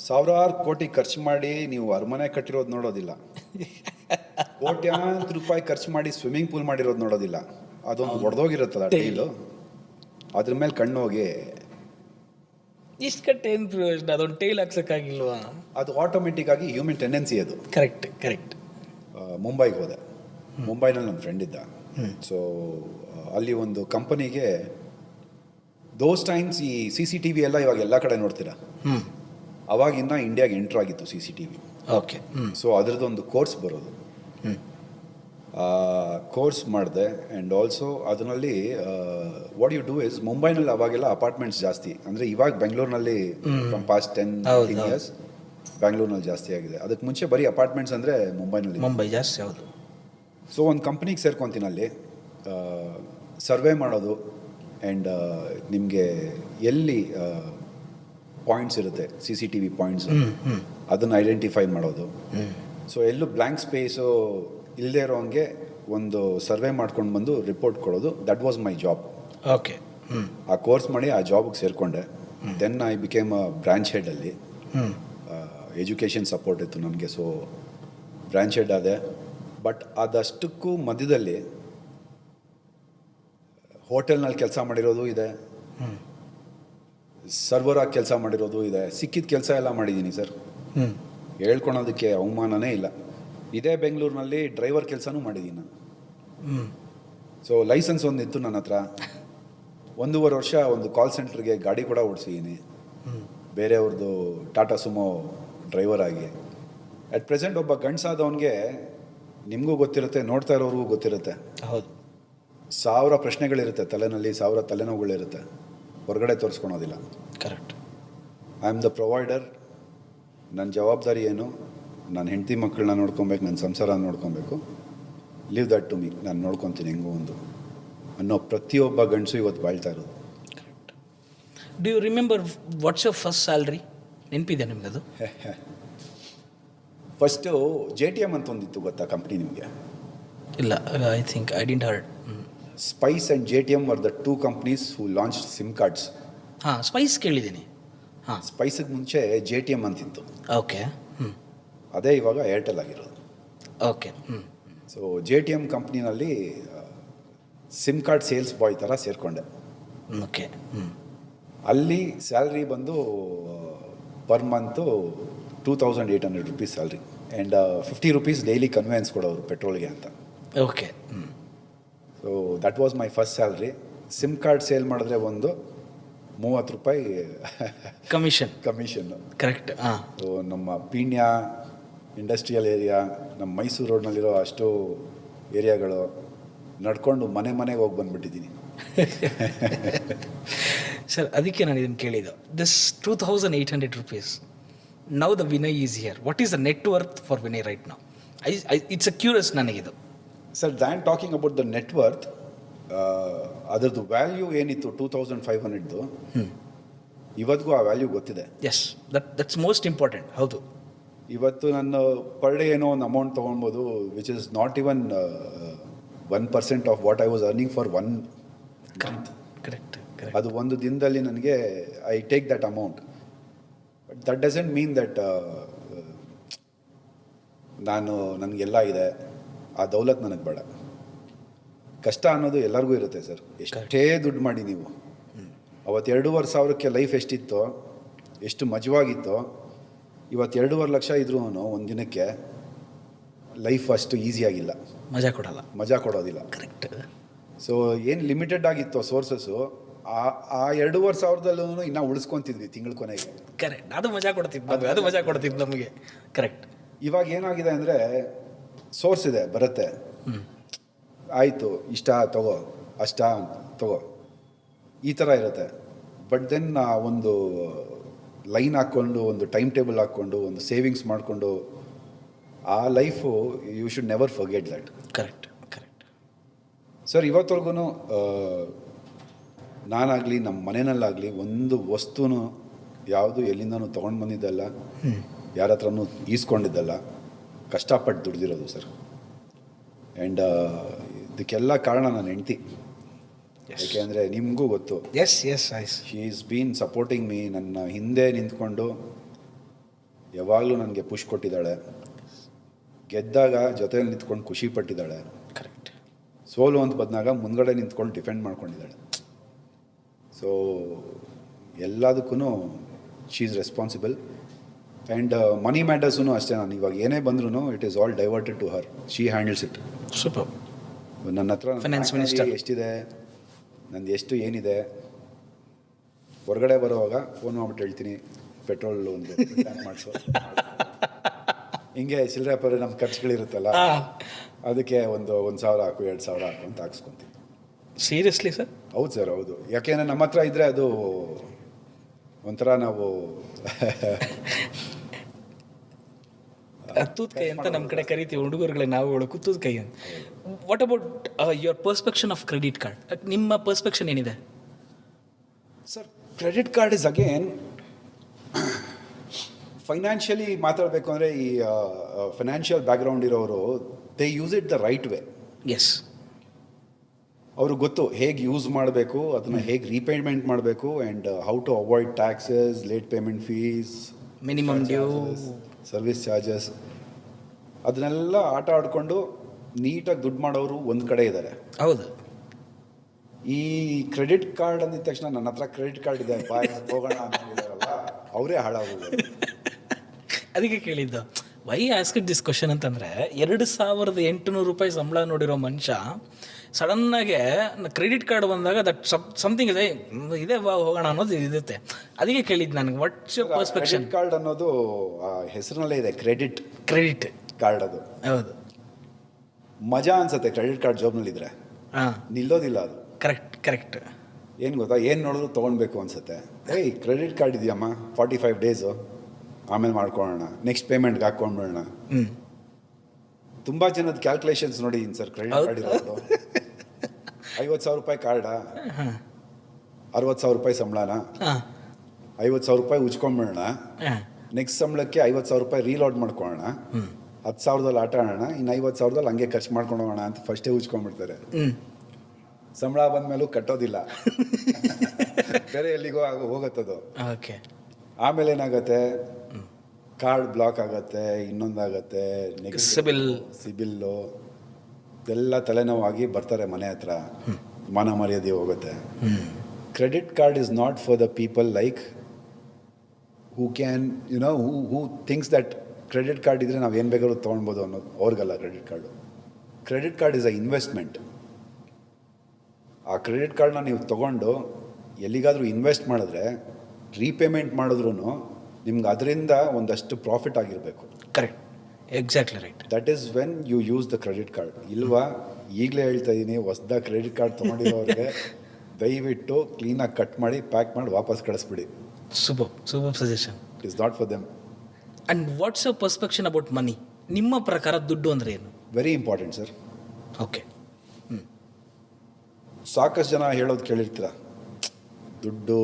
1000 ಕೋಟಿ ಖರ್ಚು ಮಾಡಿ ನೀವು ಅರಮನೆ ಕಟ್ಟಿರೋದು ನೋಡೋದಿಲ್ಲ, ಕೋಟ್ಯಾಂತರ ರೂಪಾಯಿ ಖರ್ಚು ಮಾಡಿ ಸ್ವಿಮ್ಮಿಂಗ್ ಪೂಲ್ ಮಾಡಿರೋದು ನೋಡೋದಿಲ್ಲ. ಅದೊಂದು ಹೊಡೆದೋಗಿರುತ್ತಲ್ಲ ಟೈಲು, ಅದ್ರ ಮೇಲೆ ಕಣ್ಣೋಗಿ ಇಷ್ಟು ಕಟ್ಟೆ ಏನು ಪ್ರಯೋಜನ, ಅದೊಂದು ಟೈಲ್ ಹಾಕ್ಸೋಕ್ಕಾಗಿಲ್ವಾ? ಅದು ಆಟೋಮೆಟಿಕ್ ಆಗಿ ಹ್ಯೂಮನ್ ಟೆಂಡೆನ್ಸಿ ಅದು. ಕರೆಕ್ಟ್. ಮುಂಬೈಗೆ ಹೋದೆ. ಮುಂಬೈನಲ್ಲಿ ನನ್ನ ಫ್ರೆಂಡ್ ಇದ್ದ. ಸೊ ಅಲ್ಲಿ ಒಂದು ಕಂಪನಿಗೆ ದೋಸ್ ಟೈಮ್ಸ್ ಈ CCTV ಎಲ್ಲ ಇವಾಗ ಎಲ್ಲ ಕಡೆ ನೋಡ್ತೀರಾ, ಅವಾಗಿನ್ನ ಇಂಡಿಯಾಗೆ ಎಂಟ್ರ್ ಆಗಿತ್ತು CCTV. ಓಕೆ. ಸೊ ಅದರದ್ದೊಂದು ಕೋರ್ಸ್ ಬರೋದು. ಕೋರ್ಸ್ ಮಾಡಿದೆ. ಆ್ಯಂಡ್ ಆಲ್ಸೋ ಅದರಲ್ಲಿ ವಾಟ್ ಯು ಡೂ ಇಸ್, ಮುಂಬೈನಲ್ಲಿ ಅವಾಗೆಲ್ಲ ಅಪಾರ್ಟ್ಮೆಂಟ್ಸ್ ಜಾಸ್ತಿ. ಅಂದರೆ ಇವಾಗ ಬೆಂಗಳೂರಿನಲ್ಲಿ ಫ್ರಮ್ ಪಾಸ್ಟ್ 10-15 ಇಯರ್ಸ್ ಬ್ಯಾಂಗ್ಳೂರ್ನಲ್ಲಿ ಜಾಸ್ತಿ ಆಗಿದೆ. ಅದಕ್ಕೆ ಮುಂಚೆ ಬರೀ ಅಪಾರ್ಟ್ಮೆಂಟ್ಸ್ ಅಂದರೆ ಮುಂಬೈ ಜಾಸ್ತಿ. ಹೌದು. ಸೊ ಒಂದು ಕಂಪ್ನಿಗೆ ಸೇರ್ಕೊತೀನಿ. ಅಲ್ಲಿ ಸರ್ವೆ ಮಾಡೋದು ಆ್ಯಂಡ್ ನಿಮಗೆ ಎಲ್ಲಿ ಪಾಯಿಂಟ್ಸ್ ಇರುತ್ತೆ, CCTV ಪಾಯಿಂಟ್ಸ್, ಅದನ್ನು ಐಡೆಂಟಿಫೈ ಮಾಡೋದು. ಸೊ ಎಲ್ಲೂ ಬ್ಲ್ಯಾಂಕ್ ಸ್ಪೇಸು ಇಲ್ಲದೆ ಇರೋಂಗೆ ಒಂದು ಸರ್ವೆ ಮಾಡ್ಕೊಂಡು ಬಂದು ರಿಪೋರ್ಟ್ ಕೊಡೋದು. That was my job. Okay. ಆ ಕೋರ್ಸ್ ಮಾಡಿ ಆ ಜಾಬ್ಗೆ ಸೇರಿಕೊಂಡೆ. Then I became a branch ಹೆಡಲ್ಲಿ. ಎಜುಕೇಷನ್ ಸಪೋರ್ಟ್ ಇತ್ತು ನನಗೆ. ಸೊ ಬ್ರಾಂಚ್ ಹೆಡ್ ಆದೆ. ಬಟ್ ಅದಷ್ಟಕ್ಕೂ ಮಧ್ಯದಲ್ಲಿ ಹೋಟೆಲ್ನಲ್ಲಿ ಕೆಲಸ ಮಾಡಿರೋದು ಇದೆ, ಸರ್ವರಾಗಿ ಕೆಲಸ ಮಾಡಿರೋದು ಇದೆ, ಸಿಕ್ಕಿದ ಕೆಲಸ ಎಲ್ಲ ಮಾಡಿದ್ದೀನಿ ಸರ್. ಹೇಳ್ಕೊಳೋದಕ್ಕೆ ಅವಮಾನನೇ ಇಲ್ಲ. ಇದೇ ಬೆಂಗಳೂರಿನಲ್ಲಿ ಡ್ರೈವರ್ ಕೆಲಸನೂ ಮಾಡಿದ್ದೀನಿ ನಾನು. ಸೊ ಲೈಸೆನ್ಸ್ ಒಂದಿತ್ತು ನನ್ನ ಹತ್ರ. 1.5 ವರ್ಷ ಒಂದು ಕಾಲ್ ಸೆಂಟ್ರಿಗೆ ಗಾಡಿ ಕೂಡ ಓಡಿಸಿದ್ದೀನಿ, ಬೇರೆಯವ್ರದ್ದು ಟಾಟಾ ಸುಮೋ ಡ್ರೈವರ್ ಆಗಿ. ಅಟ್ ಪ್ರೆಸೆಂಟ್ ಒಬ್ಬ ಗಂಡಸಾದವನಿಗೆ, ನಿಮಗೂ ಗೊತ್ತಿರುತ್ತೆ, ನೋಡ್ತಾ ಇರೋರಿಗೂ ಗೊತ್ತಿರುತ್ತೆ, ಹೌದು, 1000 ಪ್ರಶ್ನೆಗಳಿರುತ್ತೆ ತಲೆನಲ್ಲಿ, 1000 ತಲೆನೋವುಗಳಿರುತ್ತೆ, ಹೊರಗಡೆ ತೋರಿಸ್ಕೊಳೋದಿಲ್ಲ. Correct. I am the provider. ನನ್ನ ಜವಾಬ್ದಾರಿ ಏನು, ನನ್ನ ಹೆಂಡತಿ ಮಕ್ಕಳನ್ನ ನೋಡ್ಕೊಬೇಕು, ನನ್ನ ಸಂಸಾರ ನೋಡ್ಕೊಬೇಕು. ಲೀವ್ ದಟ್ ಟು ಮೀ, ನಾನು ನೋಡ್ಕೊತೀನಿ ಹೆಂಗೋ ಒಂದು ಅನ್ನೋ ಪ್ರತಿಯೊಬ್ಬ ಗಂಡಸು ಇವತ್ತು ಬಾಳ್ತಾ ಇರೋದು. Correct. Do you remember what's your first salary? ನೆನಪಿದೆ ನಿಮಗದು? ಫಸ್ಟು JTM ಅಂತ ಒಂದಿತ್ತು, ಗೊತ್ತಾ ಕಂಪ್ನಿ ನಿಮಗೆ? ಇಲ್ಲ, I think I didn't heard. Spice and JTM were the 2 companies who launch sim cards. Spice ಕೇಳಿದ್ದೀನಿ. ಸ್ಪೈಸಿಗೆ ಮುಂಚೆ JTM ಅಂತಿತ್ತು. ಓಕೆ. ಅದೇ ಇವಾಗ ಏರ್ಟೆಲ್ ಆಗಿರೋದು. ಓಕೆ. ಸೊ JTM ಕಂಪ್ನಿನಲ್ಲಿ ಸಿಮ್ ಕಾರ್ಡ್ ಸೇಲ್ಸ್ ಬಾಯ್ ಥರ ಸೇರಿಕೊಂಡೆ. ಓಕೆ. ಅಲ್ಲಿ ಸ್ಯಾಲ್ರಿ ಬಂದು per month 2800 rupees salary. And 50 rupees daily conveyance ಕೊಡೋರು ಪೆಟ್ರೋಲ್ಗೆ ಅಂತ. Okay. So that was my first salary. Sim card sale ಮಾಡಿದ್ರೆ ಒಂದು 30 ರೂಪಾಯಿ ಕಮಿಷನ್ನು. ಕರೆಕ್ಟ್. ಸೊ ನಮ್ಮ ಪೀಣ್ಯ ಇಂಡಸ್ಟ್ರಿಯಲ್ ಏರಿಯಾ, ನಮ್ಮ ಮೈಸೂರು ರೋಡ್ನಲ್ಲಿರೋ ಅಷ್ಟು ಏರಿಯಾಗಳು ನಡ್ಕೊಂಡು ಮನೆಗೆ ಹೋಗಿ ಬಂದುಬಿಟ್ಟಿದ್ದೀನಿ. ಸರ್ ಅದಕ್ಕೆ ನಾನು ಇದನ್ನು ಕೇಳಿದ್ದು. This 2800 rupees, now the Vinay is here. What is the net worth for Vinay right now? It's a curious ನನಗಿದು. Sir then talking about the net worth, ಅದರದ್ದು ವ್ಯಾಲ್ಯೂ ಏನಿತ್ತು 2500ದು, ಇವತ್ತಿಗೂ ಆ ವ್ಯಾಲ್ಯೂ ಗೊತ್ತಿದೆ. Yes, that's most important. ಹೌದು, ಇವತ್ತು ನನ್ನ ಪರ್ ಡೇ ಏನೋ ಒಂದು ಅಮೌಂಟ್ ತೊಗೊಳ್ಬೋದು, which is not even 1% of what I was earning for 1 month. Correct. ಅದು ಒಂದು ದಿನದಲ್ಲಿ ನನಗೆ I take that amount. But that doesn't mean that ನನಗೆಲ್ಲ ಇದೆ, ಆ ದೌಲತ್ ನನಗೆ ಬೇಡ. ಕಷ್ಟ ಅನ್ನೋದು ಎಲ್ಲರಿಗೂ ಇರುತ್ತೆ ಸರ್. ಎಷ್ಟೇ ದುಡ್ಡು ಮಾಡಿ ನೀವು, ಅವತ್ತು 2500ಕ್ಕೆ ಲೈಫ್ ಎಷ್ಟಿತ್ತೋ, ಎಷ್ಟು ಮಜವಾಗಿತ್ತೋ, ಇವತ್ತು 2.5 ಲಕ್ಷ ಇದ್ರೂ ಒಂದು ದಿನಕ್ಕೆ ಲೈಫ್ ಅಷ್ಟು ಈಸಿಯಾಗಿಲ್ಲ, ಮಜಾ ಕೊಡೋದಿಲ್ಲ. ಕರೆಕ್ಟ್. ಸೊ ಏನು ಲಿಮಿಟೆಡ್ ಆಗಿತ್ತು ಸೋರ್ಸಸ್ಸು, ಆ 2500ದಲ್ಲೂ ಇನ್ನೂ ಉಳಿಸ್ಕೊತಿದ್ವಿ ತಿಂಗಳ ಕೊನೆಗೆ. ಕರೆಕ್ಟ್. ಅದು ಮಜಾ ಕೊಡ್ತಿದ್ದು ನಮಗೆ. ಕರೆಕ್ಟ್. ಇವಾಗ ಏನಾಗಿದೆ ಅಂದರೆ ಸೋರ್ಸ್ ಇದೆ, ಬರುತ್ತೆ, ಆಯಿತು, ಇಷ್ಟ ತಗೋ, ಅಷ್ಟ ತಗೋ, ಈ ಥರ ಇರುತ್ತೆ. ಬಟ್ ದೆನ್ ಒಂದು ಲೈನ್ ಹಾಕ್ಕೊಂಡು, ಒಂದು ಟೈಮ್ ಟೇಬಲ್ ಹಾಕ್ಕೊಂಡು, ಒಂದು ಸೇವಿಂಗ್ಸ್ ಮಾಡಿಕೊಂಡು, ಆ life you should never forget that. Correct. Sir, ಇವತ್ತವರೆಗೂ ನಾನಾಗಲಿ ನಮ್ಮ ಮನೆಯಲ್ಲಾಗಲಿ ಒಂದು ವಸ್ತುನೂ ಯಾವುದು ಎಲ್ಲಿಂದನೂ ತೊಗೊಂಡು ಬಂದಿದ್ದಲ್ಲ, ಯಾರ ಹತ್ರನೂ ಈಸ್ಕೊಂಡಿದ್ದಲ್ಲ, ಕಷ್ಟಪಟ್ಟು ದುಡ್ದಿರೋದು ಸರ್. ಆ್ಯಂಡ್ ಇದಕ್ಕೆಲ್ಲ ಕಾರಣ ನನ್ನ ಹೆಂಡ್ತಿ. ಯಾಕೆಂದರೆ ನಿಮಗೂ ಗೊತ್ತು, she is been supporting me. ನನ್ನ ಹಿಂದೆ ನಿಂತ್ಕೊಂಡು ಯಾವಾಗಲೂ ನನಗೆ ಪುಷ್ ಕೊಟ್ಟಿದ್ದಾಳೆ. ಗೆದ್ದಾಗ ಜೊತೆಯಲ್ಲಿ ನಿಂತ್ಕೊಂಡು ಖುಷಿ ಪಟ್ಟಿದ್ದಾಳೆ. ಕರೆಕ್ಟ್. ಸೋಲು ಅಂತ ಬಂದಾಗ ಮುಂದ್ಗಡೆ ನಿಂತ್ಕೊಂಡು ಡಿಫೆಂಡ್ ಮಾಡ್ಕೊಂಡಿದ್ದಾಳೆ. ಸೊ ಎಲ್ಲದಕ್ಕೂ she is responsible. And money ಮ್ಯಾಟರ್ಸೂ ಅಷ್ಟೇ. ನಾನು ಇವಾಗ ಏನೇ ಬಂದ್ರೂ it is all diverted to her. She handles it. Super. ನನ್ನ ಹತ್ರ ಫೈನಾನ್ಸ್ ಮಿನಿಸ್ಟರ್ ಎಷ್ಟಿದೆ, ನಂದು ಎಷ್ಟು ಏನಿದೆ, ಹೊರಗಡೆ ಬರುವಾಗ ಫೋನ್ ಮಾಡ್ಬಿಟ್ಟು ಹೇಳ್ತೀನಿ, ಪೆಟ್ರೋಲ್ ಒಂದು ಟ್ಯಾಂಕ್ ಮಾಡಿಸು. ಹಿಂಗೆ ಚಿಲ್ಲರೆ ಪರ ನಮ್ಮ ಖರ್ಚುಗಳಿರುತ್ತಲ್ಲ, ಅದಕ್ಕೆ ಒಂದು 1,000 ಹಾಕು, 2,000 ಹಾಕು ಅಂತ ಹಾಕ್ಸ್ಕೊತೀವಿ. Seriously sir? ಹೌದು ಸರ್, ಹೌದು. ಯಾಕೆಂದರೆ ನಮ್ಮ ಹತ್ರ ಇದ್ದರೆ ಅದು ಒಂಥರ ನಾವು ಕುತ್ತೂದ ಕೈ ಅಂತ ನಮ್ಮ ಕಡೆ ಕರಿತೀವಿ ಹುಡುಗರುಗಳಿಗೆ. ನಾವು ಕುತ್ತೂದ ಕೈ ಅಂತ. What about your perspective of credit card? ನಿಮ್ಮ ಪರ್ಸ್ಪೆಕ್ಷನ್ ಏನಿದೆ sir? Credit card is again financially ಮಾತಾಡಬೇಕು ಅಂದರೆ, ಈ ಫೈನಾನ್ಷಿಯಲ್ ಬ್ಯಾಕ್ಗ್ರೌಂಡ್ ಇರೋರು they use it the right way. Yes, ಅವ್ರಿಗೆ ಗೊತ್ತು ಹೇಗೆ ಯೂಸ್ ಮಾಡಬೇಕು, ಅದನ್ನು ಹೇಗೆ ರೀಪೇಮೆಂಟ್ ಮಾಡಬೇಕು, and how to avoid taxes, late payment fees, minimum due, service charges, ಅದನ್ನೆಲ್ಲ ಆಟ ಆಡಿಕೊಂಡು ನೀಟಾಗಿ ದುಡ್ಡು ಮಾಡೋರು ಒಂದು ಕಡೆ ಇದ್ದಾರೆ. ಹೌದು. ಈ ಕ್ರೆಡಿಟ್ ಕಾರ್ಡ್ ಅಂದಿದ ತಕ್ಷಣ ನನ್ನ ಹತ್ರ ಕ್ರೆಡಿಟ್ ಕಾರ್ಡ್ ಇದೆ ಬಾಯ್ ಹೋಗೋಣ ಅಂತಿದ್ದಾರಲ್ಲ, ಅವರೇ ಹಾಳಾಗೋದು. ಅದಕ್ಕೆ ಕೇಳಿದ್ದು, ವೈ ಆಸ್ಕ್ ದಿಸ್ ಕ್ವಶನ್ ಅಂತಂದರೆ, 2,800 ರೂಪಾಯಿ ಸಂಬಳ ನೋಡಿರೋ ಮನುಷ್ಯ ಸಡನ್ನಾಗೆ ಕ್ರೆಡಿಟ್ ಕಾರ್ಡ್ ಬಂದಾಗ ದಟ್ ಸಮಥಿಂಗ್ ಇದೆ ಬಾ ಹೋಗೋಣ ಅನ್ನೋದು ಇರುತ್ತೆ. ಅದಕ್ಕೆ ಕೇಳಿದ್ದು ನನಗೆ, ವಾಟ್ಸ್ ಯುವರ್ ಪರ್ಸ್ಪೆಕ್ಷನ್? ಕ್ರೆಡಿಟ್ ಕಾರ್ಡ್ ಅನ್ನೋದು ಹೆಸರಿನಲ್ಲೇ ಇದೆ, ಕ್ರೆಡಿಟ್ ಕಾರ್ಡ್. ಅದು ಹೌದು, ಮಜಾ ಅನ್ಸುತ್ತೆ ಕ್ರೆಡಿಟ್ ಕಾರ್ಡ್ ಜಾಬ್ನಲ್ಲಿದ್ದರೆ. ನಿಲ್ಲೋದಿಲ್ಲ ಅದು. ಕರೆಕ್ಟ್. ಏನು ಗೊತ್ತಾ, ಏನು ನೋಡಿದ್ರು ತೊಗೊಳ್ಬೇಕು ಅನ್ಸುತ್ತೆ. ಏಯ್ ಕ್ರೆಡಿಟ್ ಕಾರ್ಡ್ ಇದೆಯಮ್ಮ, 45 ಡೇಸು, ಆಮೇಲೆ ಮಾಡ್ಕೊಳ್ಳೋಣ, ನೆಕ್ಸ್ಟ್ ಪೇಮೆಂಟ್ಗೆ ಹಾಕ್ಕೊಂಡ್ಬಿಡೋಣ. ತುಂಬ ಜನದ ಕ್ಯಾಲ್ಕುಲೇಷನ್ಸ್ ನೋಡಿದ್ದೀನಿ ಸರ್. ಕ್ರೆಡಿಟ್ ಕಾರ್ಡ್ ಇರೋದು 50,000 ರೂಪಾಯಿ ಕಾರ್ಡಾ, 60,000 ರೂಪಾಯಿ ಸಂಬಳನ, 50,000 ರೂಪಾಯಿ ಉಜ್ಕೊಂಬಿಡೋಣ, ನೆಕ್ಸ್ಟ್ ಸಂಬಳಕ್ಕೆ 50,000 ರೂಪಾಯಿ ರೀಲೋಡ್ ಮಾಡ್ಕೊಳ್ಳೋಣ, 10,000ದಲ್ಲಿ ಆಟ ಆಡೋಣ, ಇನ್ನು 50,000ದಲ್ಲಿ ಹಂಗೆ ಖರ್ಚು ಮಾಡ್ಕೊಂಡು ಹೋಗೋಣ ಅಂತ ಫಸ್ಟೇ ಉಜ್ಕೊಂಡ್ಬಿಡ್ತಾರೆ. ಸಂಬಳ ಬಂದಮೇಲೂ ಕಟ್ಟೋದಿಲ್ಲ, ಬೇರೆ ಎಲ್ಲಿಗೋ ಹೋಗುತ್ತದು. ಓಕೆ. ಆಮೇಲೆ ಏನಾಗುತ್ತೆ, ಕಾರ್ಡ್ ಬ್ಲಾಕ್ ಆಗುತ್ತೆ, ಇನ್ನೊಂದಾಗತ್ತೆ, ಸಿಬಿಲ್ಲು ಇದೆಲ್ಲ ತಲೆನೋವಾಗಿ ಬರ್ತಾರೆ ಮನೆ ಹತ್ರ, ಮಾನ ಮರ್ಯಾದೆ ಹೋಗುತ್ತೆ. Credit card is not for the people like who can who thinks that credit card ಇದ್ದರೆ ನಾವು ಏನು ಬೇಕಾದ್ರೂ ತೊಗೊಳ್ಬೋದು ಅನ್ನೋದು. ಅವ್ರಿಗಲ್ಲ credit card. Credit card is a investment. ಆ ಕ್ರೆಡಿಟ್ ಕಾರ್ಡನ್ನ ನೀವು ತೊಗೊಂಡು ಎಲ್ಲಿಗಾದರೂ ಇನ್ವೆಸ್ಟ್ ಮಾಡಿದ್ರೆ, ರೀಪೇಮೆಂಟ್ ಮಾಡಿದ್ರೂ ನಿಮ್ಗೆ ಅದರಿಂದ ಒಂದಷ್ಟು ಪ್ರಾಫಿಟ್ ಆಗಿರಬೇಕು. Correct. Exactly right. That is when you use the credit card. ಇಲ್ವಾ, ಈಗಲೇ ಹೇಳ್ತಾ ಇದ್ದೀನಿ, ಹೊಸ್ದಾಗಿ ಕ್ರೆಡಿಟ್ ಕಾರ್ಡ್ ತೊಗೊಂಡಿರೋರಿಗೆ ದಯವಿಟ್ಟು ಕ್ಲೀನಾಗಿ ಕಟ್ ಮಾಡಿ ಪ್ಯಾಕ್ ಮಾಡಿ ವಾಪಸ್ ಕಳಿಸ್ಬಿಡಿ. Super suggestion. It is not for them. And what's your perspective about money? ನಿಮ್ಮ ಪ್ರಕಾರ ದುಡ್ಡು ಅಂದರೆ ಏನು? Very important sir. ಓಕೆ. ಸಾಕಷ್ಟು ಜನ ಹೇಳೋದು ಕೇಳಿರ್ತೀರ, ದುಡ್ಡು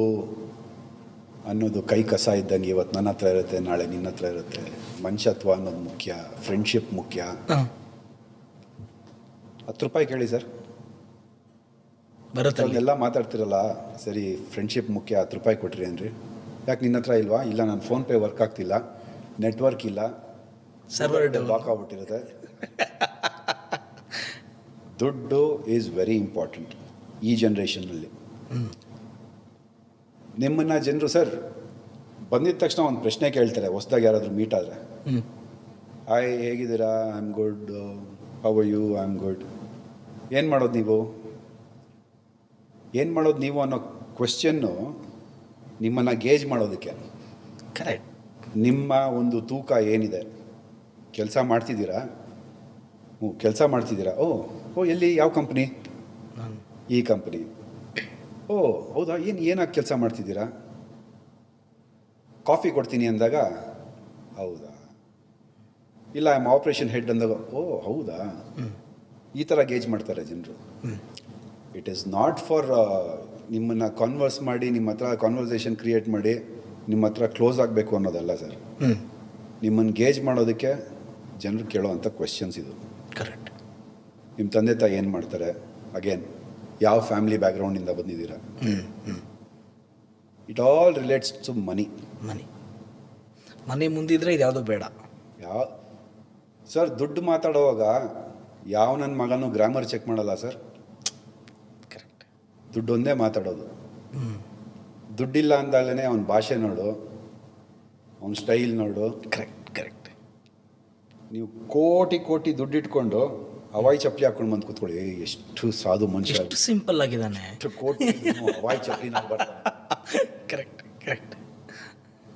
ಅನ್ನೋದು ಕೈ ಕಸ ಇದ್ದಂಗೆ, ಇವತ್ತು ನನ್ನ ಹತ್ರ ಇರುತ್ತೆ, ನಾಳೆ ನಿನ್ನ ಹತ್ರ ಇರುತ್ತೆ. ಮನುಷ್ಯತ್ವ ಅನ್ನೋದು ಮುಖ್ಯ, ಫ್ರೆಂಡ್ಶಿಪ್ ಮುಖ್ಯ. 10 ರೂಪಾಯಿ ಕೇಳಿ ಸರ್, ಬರುತ್ತೆ. ಅದನ್ನೆಲ್ಲ ಮಾತಾಡ್ತಿರಲ್ಲ, ಸರಿ ಫ್ರೆಂಡ್ಶಿಪ್ ಮುಖ್ಯ, 10 ರೂಪಾಯಿ ಕೊಟ್ರಿ ಏನ್ರಿ, ಯಾಕೆ ನಿನ್ನ ಹತ್ರ ಇಲ್ವಾ? ಇಲ್ಲ, ನನ್ನ ಫೋನ್ಪೇ ವರ್ಕ್ ಆಗ್ತಿಲ್ಲ, ನೆಟ್ವರ್ಕ್ ಇಲ್ಲ, ಸರ್ವರ್ ಲಾಕ್ ಆಗ್ಬಿಟ್ಟಿರುತ್ತೆ. ದುಡ್ಡು ಈಸ್ ವೆರಿ ಇಂಪಾರ್ಟೆಂಟ್ ಈ ಜನ್ರೇಷನ್ನಲ್ಲಿ. ನಿಮ್ಮನ್ನು ಜನರು ಸರ್ ಬಂದಿದ ತಕ್ಷಣ ಒಂದು ಪ್ರಶ್ನೆ ಕೇಳ್ತಾರೆ, ಹೊಸ್ದಾಗಿ ಯಾರಾದರೂ ಮೀಟ್ ಆದರೆ. ಹಾಯ್, ಹೇಗಿದ್ದೀರಾ? I am good. How are you? I am good. ಏನು ಮಾಡೋದು ನೀವು ಅನ್ನೋ ಕ್ವೆಶ್ಚನ್ನು ನಿಮ್ಮನ್ನು ಗೇಜ್ ಮಾಡೋದಕ್ಕೆ. ಕರೆಕ್ಟ್. ನಿಮ್ಮ ಒಂದು ತೂಕ ಏನಿದೆ, ಕೆಲಸ ಮಾಡ್ತಿದ್ದೀರಾ? ಕೆಲಸ ಮಾಡ್ತಿದ್ದೀರಾ? ಓ, ಎಲ್ಲಿ, ಯಾವ ಕಂಪ್ನಿ? ಈ ಕಂಪ್ನಿ. ಓ ಹೌದಾ, ಏನಾಗಿ ಕೆಲಸ ಮಾಡ್ತಿದ್ದೀರಾ? ಕಾಫಿ ಕೊಡ್ತೀನಿ ಅಂದಾಗ ಹೌದಾ. ಇಲ್ಲ, ಐ ಆಮ್ ಆಪ್ರೇಷನ್ ಹೆಡ್ ಅಂದಾಗ ಓ ಹೌದಾ. ಈ ಥರ ಗೇಜ್ ಮಾಡ್ತಾರೆ ಜನರು. ಇಟ್ ಈಸ್ ನಾಟ್ ಫಾರ್ ನಿಮ್ಮನ್ನು ಕಾನ್ವರ್ಸ್ ಮಾಡಿ, ನಿಮ್ಮ ಹತ್ರ ಕಾನ್ವರ್ಸೇಷನ್ ಕ್ರಿಯೇಟ್ ಮಾಡಿ ನಿಮ್ಮ ಹತ್ರ ಕ್ಲೋಸ್ ಆಗಬೇಕು ಅನ್ನೋದಲ್ಲ ಸರ್. ನಿಮ್ಮನ್ನು ಗೇಜ್ ಮಾಡೋದಕ್ಕೆ ಜನರು ಕೇಳೋವಂಥ ಕ್ವೆಶ್ಚನ್ಸ್ ಇದು. ಕರೆಕ್ಟ್. ನಿಮ್ಮ ತಂದೆ ತಾಯಿ ಏನು ಮಾಡ್ತಾರೆ, ಅಗೇನ್ ಯಾವ ಫ್ಯಾಮಿಲಿ ಬ್ಯಾಕ್ಗ್ರೌಂಡಿಂದ ಬಂದಿದ್ದೀರಾ. ಇಟ್ ಆಲ್ ರಿಲೇಟ್ಸ್ ಟು ಮನಿ ಮುಂದಿದ್ರೆ ಇದು ಯಾವುದೋ ಬೇಡ. ಸರ್ ದುಡ್ಡು ಮಾತಾಡುವಾಗ ಯಾವ ನನ್ನ ಮಗನೂ ಗ್ರಾಮರ್ ಚೆಕ್ ಮಾಡಲ್ಲ ಸರ್. ಕರೆಕ್ಟ್. ದುಡ್ಡೊಂದೇ ಮಾತಾಡೋದು. ದುಡ್ಡಿಲ್ಲ ಅಂದಾಗಲೇ ಅವನ ಭಾಷೆ ನೋಡು, ಅವನ ಸ್ಟೈಲ್ ನೋಡು. ಕರೆಕ್ಟ್. ನೀವು ಕೋಟಿ ದುಡ್ಡಿಟ್ಕೊಂಡು ಹವಾಯಿ ಚಪ್ಪಲಿ ಹಾಕೊಂಡು ಬಂದು ಕೂತ್ಕೊಳ್ಳಿ, ಎಷ್ಟು ಸಾಧು ಮನುಷ್ಯ, ಎಷ್ಟು ಸಿಂಪಲ್ ಆಗಿದ್ದಾನೆ. ಕೋಟಿ ಹವಾಯಿ ಚಪ್ಪಲಿ ಬರ್ತಾನೆ. ಕರೆಕ್ಟ್.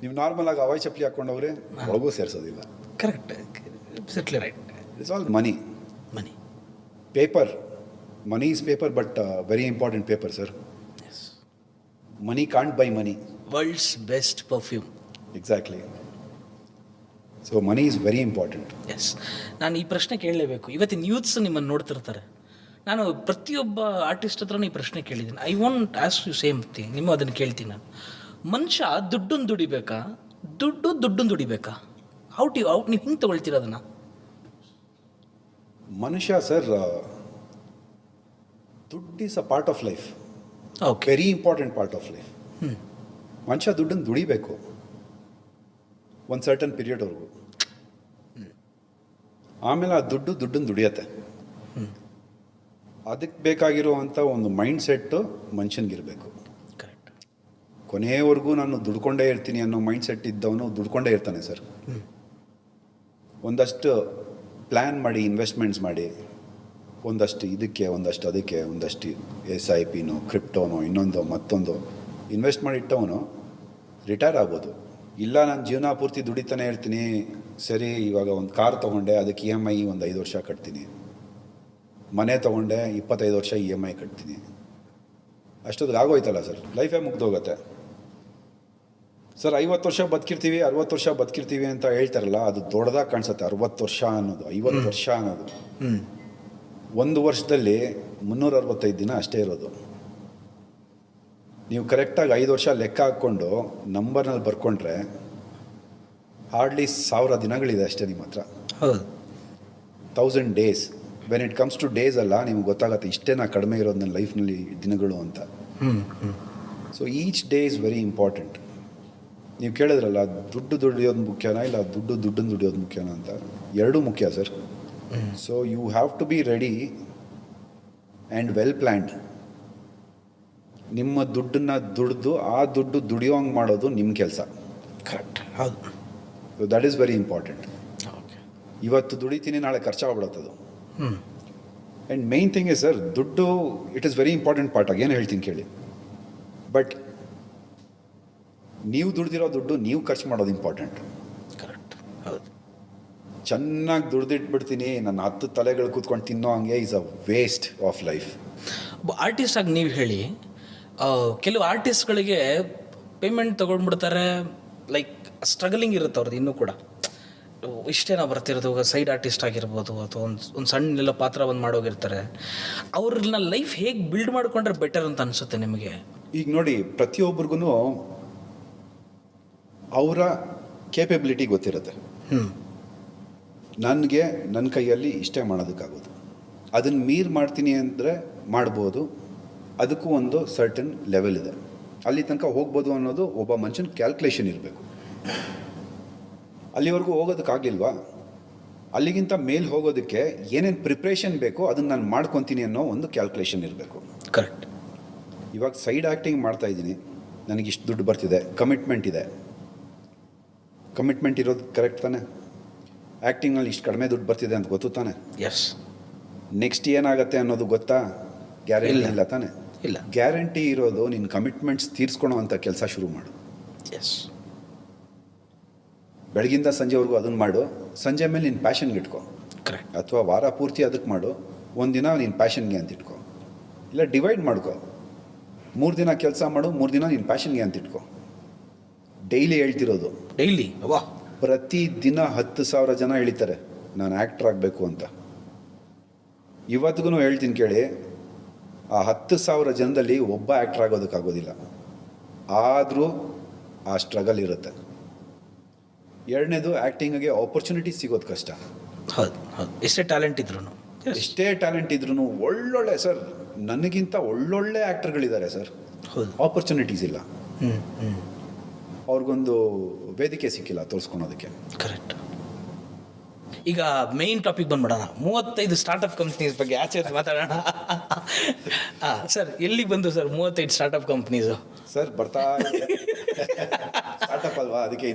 ನೀವು ನಾರ್ಮಲ್ ಆಗಿ ಹವಾಯಿ ಚಪ್ಪಲಿ ಹಾಕೊಂಡವ್ರೆ ಒಳಗೂ ಸೇರಿಸೋದಿಲ್ಲ. Correct. Right. It's all money. Money is paper, but very important paper sir. Money can't buy money. World's best perfume. Exactly. So money is very important. Yes. ನಾನು ಈ ಪ್ರಶ್ನೆ ಕೇಳಲೇಬೇಕು. ಇವತ್ತಿನ ಯೂತ್ಸ್ ನಿಮ್ಮನ್ನು ನೋಡ್ತಿರ್ತಾರೆ. ನಾನು ಪ್ರತಿಯೊಬ್ಬ ಆರ್ಟಿಸ್ಟ್ ಹತ್ರನೂ ಈ ಪ್ರಶ್ನೆ ಕೇಳಿದ್ದೀನಿ. I want ask you same thing. ನಿಮ್ಮ ಅದನ್ನು ಕೇಳ್ತೀನಿ ನಾನು. ಮನುಷ್ಯ ದುಡ್ಡನ್ನು ದುಡಿಬೇಕಾ, ದುಡ್ಡನ್ನು ದುಡಿಬೇಕಾ? ನೀವು ಹಿಂಗೆ ತೊಗೊಳ್ತೀರ ಅದನ್ನು? ಮನುಷ್ಯ ಸರ್, ದುಡ್ಡು is a part of life. Okay. Very important part of life. ಮನುಷ್ಯ ದುಡ್ಡನ್ನು ದುಡಿಬೇಕು ಒಂದು ಸರ್ಟನ್ ಪೀರಿಯಡ್ವರೆಗೂ. ಆಮೇಲೆ ಆ ದುಡ್ಡನ್ನು ದುಡಿಯತ್ತೆ. ಅದಕ್ಕೆ ಬೇಕಾಗಿರುವಂಥ ಒಂದು ಮೈಂಡ್ ಸೆಟ್ಟು ಮನುಷ್ಯನಿಗಿರಬೇಕು. ಕರೆಕ್ಟ್. ಕೊನೆಯವರೆಗೂ ನಾನು ದುಡ್ಕೊಂಡೇ ಇರ್ತೀನಿ ಅನ್ನೋ ಮೈಂಡ್ ಸೆಟ್ ಇದ್ದವನು ದುಡ್ಕೊಂಡೇ ಇರ್ತಾನೆ ಸರ್. ಒಂದಷ್ಟು ಪ್ಲ್ಯಾನ್ ಮಾಡಿ, ಇನ್ವೆಸ್ಟ್ಮೆಂಟ್ಸ್ ಮಾಡಿ, ಒಂದಷ್ಟು ಇದಕ್ಕೆ, ಒಂದಷ್ಟು ಅದಕ್ಕೆ, ಒಂದಷ್ಟು SIPನೋ ಕ್ರಿಪ್ಟೋನೋ ಇನ್ನೊಂದು ಮತ್ತೊಂದು ಇನ್ವೆಸ್ಟ್ ಮಾಡಿ ಇಟ್ಟವನು ರಿಟೈರ್ ಆಗ್ಬೋದು. ಇಲ್ಲ, ನಾನು ಜೀವನ ಪೂರ್ತಿ ದುಡಿತಾನೆ ಇರ್ತೀನಿ, ಸರಿ ಇವಾಗ ಒಂದು ಕಾರ್ ತೊಗೊಂಡೆ, ಅದಕ್ಕೆ EMI ಒಂದು 5 ವರ್ಷ ಕಟ್ತೀನಿ, ಮನೆ ತೊಗೊಂಡೆ 25 ವರ್ಷ EMI ಕಟ್ತೀನಿ, ಅಷ್ಟೊತ್ತಿಗೆ ಆಗೋಯ್ತಲ್ಲ ಸರ್, ಲೈಫೇ ಮುಗ್ದೋಗುತ್ತೆ. ಸರ್ 50 ವರ್ಷ ಬದುಕಿರ್ತೀವಿ, 60 ವರ್ಷ ಬದುಕಿರ್ತೀವಿ ಅಂತ ಹೇಳ್ತಾರಲ್ಲ, ಅದು ದೊಡ್ಡದಾಗಿ ಕಾಣಿಸುತ್ತೆ. 60 ವರ್ಷ ಅನ್ನೋದು, 50 ವರ್ಷ ಅನ್ನೋದು. ಒಂದು ವರ್ಷದಲ್ಲಿ 365 ದಿನ ಅಷ್ಟೇ ಇರೋದು. ನೀವು ಕರೆಕ್ಟಾಗಿ 5 ವರ್ಷ ಲೆಕ್ಕ ಹಾಕ್ಕೊಂಡು ನಂಬರ್ನಲ್ಲಿ ಬರ್ಕೊಂಡ್ರೆ ಹಾರ್ಡ್ಲಿ 1000 ದಿನಗಳಿದೆ ಅಷ್ಟೇ ನಿಮ್ಮ ಹತ್ರ. ಹೌದು. 1000 days. When it comes two days ಅಲ್ಲ, ನಿಮ್ಗೆ ಗೊತ್ತಾಗುತ್ತೆ ಇಷ್ಟೇ ನಾ ಕಡಿಮೆ ಇರೋದು ನನ್ನ ಲೈಫ್ನಲ್ಲಿ ದಿನಗಳು ಅಂತ. So each day is very important. ನೀವು ಕೇಳಿದ್ರಲ್ಲ, ದುಡ್ಡು ದುಡಿಯೋದು ಮುಖ್ಯನಾ ಇಲ್ಲ ದುಡ್ಡನ್ನು ದುಡಿಯೋದು ಮುಖ್ಯನಾ ಅಂತ. ಎರಡೂ ಮುಖ್ಯ sir. So you have to be ready and well planned. ನಿಮ್ಮ ದುಡ್ಡನ್ನು ದುಡಿದು ಆ ದುಡ್ಡು ದುಡಿಯೋಂಗೆ ಮಾಡೋದು ನಿಮ್ಮ ಕೆಲಸ. ಕರೆಕ್ಟ್. ಹೌದು. So that is very important. Okay. ಇವತ್ತು ದುಡಿತೀನಿ, ನಾಳೆ ಖರ್ಚಾಗ್ಬಿಡುತ್ತದು. And main thing is sir, ದುಡ್ಡು it is very important part. ಆಗೇನು ಹೇಳ್ತೀನಿ ಕೇಳಿ. ಬಟ್ ನೀವು ದುಡ್ದಿರೋ ದುಡ್ಡು ನೀವು ಖರ್ಚು ಮಾಡೋದು ಇಂಪಾರ್ಟೆಂಟ್. ಕರೆಕ್ಟ್. ಹೌದು. ಚೆನ್ನಾಗಿ ದುಡ್ದಿಟ್ಬಿಡ್ತೀನಿ, ನನ್ನ 10 ತಲೆಗಳು ಕೂತ್ಕೊಂಡು ತಿನ್ನೋ ಹಂಗೆ is a waste of life. Artist ಆಗಿ ನೀವು ಹೇಳಿ, ಕೆಲವು ಆರ್ಟಿಸ್ಟ್ಗಳಿಗೆ ಪೇಮೆಂಟ್ ತೊಗೊಂಡ್ಬಿಡ್ತಾರೆ, ಲೈಕ್ ಸ್ಟ್ರಗಲಿಂಗ್ ಇರುತ್ತೆ ಅವ್ರದ್ದು ಇನ್ನೂ ಕೂಡ. ಇಷ್ಟೇ ನಾವು ಬರ್ತಿರೋದು, ಸೈಡ್ ಆರ್ಟಿಸ್ಟ್ ಆಗಿರ್ಬೋದು ಅಥವಾ ಒಂದು ಸಣ್ಣ ಪಾತ್ರ ಒಂದು ಮಾಡೋಗಿರ್ತಾರೆ. ಅವ್ರನ್ನ ಲೈಫ್ ಹೇಗೆ ಬಿಲ್ಡ್ ಮಾಡ್ಕೊಂಡ್ರೆ ಬೆಟರ್ ಅಂತ ಅನಿಸುತ್ತೆ ನಿಮಗೆ? ಈಗ ನೋಡಿ, ಪ್ರತಿಯೊಬ್ಬರಿಗೂ ಅವರ ಕೇಪಬಿಲಿಟಿ ಗೊತ್ತಿರುತ್ತೆ. ನನಗೆ ನನ್ನ ಕೈಯಲ್ಲಿ ಇಷ್ಟೇ ಮಾಡೋದಕ್ಕಾಗೋದು, ಅದನ್ನು ಮೀರ್ ಮಾಡ್ತೀನಿ ಅಂದರೆ ಮಾಡ್ಬೋದು. ಅದಕ್ಕೂ ಒಂದು ಸರ್ಟನ್ ಲೆವೆಲ್ ಇದೆ, ಅಲ್ಲಿ ತನಕ ಹೋಗ್ಬೋದು ಅನ್ನೋದು ಒಬ್ಬ ಮನುಷ್ಯನ ಕ್ಯಾಲ್ಕುಲೇಷನ್ ಇರಬೇಕು. ಅಲ್ಲಿವರೆಗೂ ಹೋಗೋದಕ್ಕಾಗಲಿಲ್ವಾ, ಅಲ್ಲಿಗಿಂತ ಮೇಲೆ ಹೋಗೋದಕ್ಕೆ ಏನೇನು ಪ್ರಿಪ್ರೇಷನ್ ಬೇಕೋ ಅದನ್ನು ನಾನು ಮಾಡ್ಕೊತೀನಿ ಅನ್ನೋ ಒಂದು ಕ್ಯಾಲ್ಕುಲೇಷನ್ ಇರಬೇಕು. ಕರೆಕ್ಟ್. ಇವಾಗ ಸೈಡ್ ಆ್ಯಕ್ಟಿಂಗ್ ಮಾಡ್ತಾಯಿದ್ದೀನಿ, ನನಗಿಷ್ಟು ದುಡ್ಡು ಬರ್ತಿದೆ, ಕಮಿಟ್ಮೆಂಟ್ ಇದೆ. ಕಮಿಟ್ಮೆಂಟ್ ಇರೋದು ಕರೆಕ್ಟ್ ತಾನೆ? ಆ್ಯಕ್ಟಿಂಗ್ನಲ್ಲಿ ಇಷ್ಟು ಕಡಿಮೆ ದುಡ್ಡು ಬರ್ತಿದೆ ಅಂತ ಗೊತ್ತು ತಾನೆ? ಎಸ್. ನೆಕ್ಸ್ಟ್ ಏನಾಗುತ್ತೆ ಅನ್ನೋದು ಗೊತ್ತಾ? ಗ್ಯಾರಂಟಿ ಇಲ್ಲ ತಾನೆ? ಇಲ್ಲ. ಗ್ಯಾರಂಟಿ ಇರೋದು ನಿನ್ನ ಕಮಿಟ್ಮೆಂಟ್ಸ್ ತೀರಿಸ್ಕೊಳೋ ಅಂಥ ಕೆಲಸ ಶುರು ಮಾಡು. ಎಸ್. ಬೆಳಗಿಂದ ಸಂಜೆವರೆಗೂ ಅದನ್ನು ಮಾಡು, ಸಂಜೆ ಮೇಲೆ ನಿನ್ನ ಪ್ಯಾಷನ್ಗೆ ಇಟ್ಕೊ. ಕರೆಕ್ಟ್. ಅಥವಾ ವಾರ ಪೂರ್ತಿ ಅದಕ್ಕೆ ಮಾಡು, ಒಂದಿನ ನಿನ್ನ ಪ್ಯಾಷನ್ಗೆ ಅಂತ ಇಟ್ಕೊ. ಇಲ್ಲ ಡಿವೈಡ್ ಮಾಡ್ಕೊ, 3 ದಿನ ಕೆಲಸ ಮಾಡು, 3 ದಿನ ನಿನ್ನ ಪ್ಯಾಷನ್ಗೆ ಅಂತ ಇಟ್ಕೊ. ಡೈಲಿ ಹೇಳ್ತಿರೋದು, ಡೈಲಿ ವಾ, ಪ್ರತಿ ದಿನ 10,000 ಜನ ಹೇಳ್ತಾರೆ ನಾನು ಆ್ಯಕ್ಟ್ರ್ ಆಗಬೇಕು ಅಂತ. ಇವತ್ತಿಗೂ ಹೇಳ್ತೀನಿ ಕೇಳಿ, ಆ 10,000 ಜನದಲ್ಲಿ ಒಬ್ಬ ಆ್ಯಕ್ಟ್ರ್ ಆಗೋದಕ್ಕಾಗೋದಿಲ್ಲ. ಆದರೂ ಆ ಸ್ಟ್ರಗಲ್ ಇರುತ್ತೆ. ಎರಡನೇದು, ಆ್ಯಕ್ಟಿಂಗಿಗೆ ಆಪರ್ಚುನಿಟಿ ಸಿಗೋದು ಕಷ್ಟ. ಹೌದು ಹೌದು, ಎಷ್ಟೇ ಟ್ಯಾಲೆಂಟ್ ಇದ್ರು, ಎಷ್ಟೇ ಟ್ಯಾಲೆಂಟ್ ಇದ್ರೂ ಒಳ್ಳೊಳ್ಳೆ ಸರ್, ನನಗಿಂತ ಒಳ್ಳೊಳ್ಳೆ ಆ್ಯಕ್ಟರ್ಗಳಿದ್ದಾರೆ ಸರ್, ಹೌದು, ಆಪರ್ಚುನಿಟೀಸ್ ಇಲ್ಲ. ಅವ್ರಿಗೊಂದು ವೇದಿಕೆ ಸಿಕ್ಕಿಲ್ಲ ತೋರಿಸ್ಕೊಳೋದಕ್ಕೆ. ಕರೆಕ್ಟ್. ಈಗ ಮೇಯ್ನ್ ಟಾಪಿಕ್ ಬಂದ್ಬಿಡೋಣ, 35 ಸ್ಟಾರ್ಟಪ್ ಕಂಪ್ನೀಸ್ ಬಗ್ಗೆ ಆಚೆ ಮಾತಾಡೋಣ. ಸರ್, ಎಲ್ಲಿಗೆ ಬಂದು ಸರ್ 35 ಸ್ಟಾರ್ಟಪ್ ಕಂಪ್ನೀಸು? ಸರ್ ಬರ್ತಾ ಸ್ಟಾರ್ಟಪ್ ಅಲ್ವಾ, ಅದಕ್ಕೆ